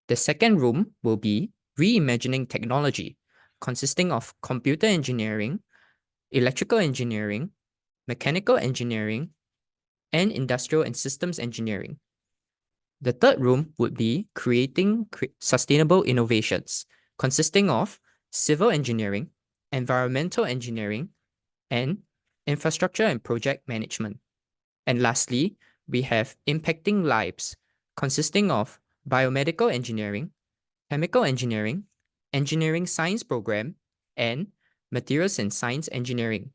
The second room will be Reimagining Technology, consisting of Computer Engineering, Electrical Engineering, Mechanical Engineering, and Industrial and Systems Engineering. The third room would be Creating Sustainable Innovations, consisting of Civil Engineering, Environmental Engineering, and Infrastructure and Project Management. And lastly, we have Impacting Lives, consisting of Biomedical Engineering, Chemical Engineering, Engineering Science Program, and Materials and Science Engineering.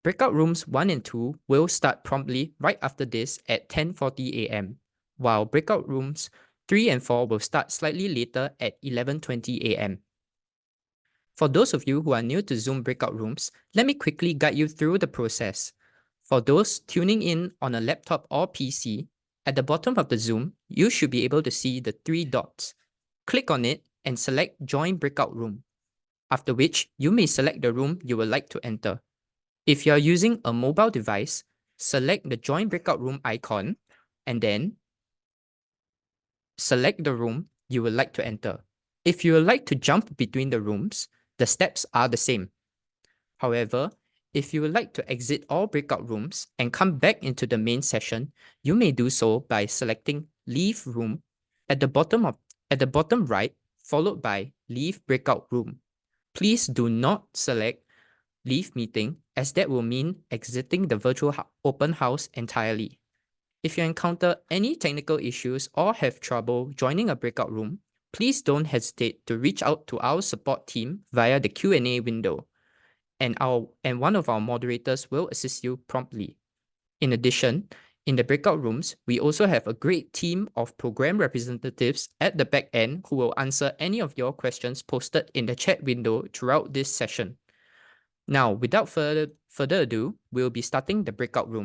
Breakout rooms 1 and 2 will start promptly right after this at 10:40 a.m., while breakout rooms 3 and 4 will start slightly later at 11:20 a.m. For those of you who are new to Zoom breakout rooms, let me quickly guide you through the process. For those tuning in on a laptop or PC, at the bottom of the Zoom, you should be able to see the 3 dots. Click on it and select Join Breakout Room, after which you may select the room you would like to enter. If you are using a mobile device, select the Join Breakout Room icon and then select the room you would like to enter. If you would like to jump between the rooms, the steps are the same. However, if you would like to exit all breakout rooms and come back into the main session, you may do so by selecting Leave Room at the bottom right, followed by Leave Breakout Room. Please do not select Leave Meeting, as that will mean exiting the virtual open house entirely. If you encounter any technical issues or have trouble joining a breakout room, please don't hesitate to reach out to our support team via the Q&A window, and one of our moderators will assist you promptly. In addition, in the breakout rooms, we also have a great team of program representatives at the back end who will answer any of your questions posted in the chat window throughout this session. Now, without further ado, we'll be starting the breakout room.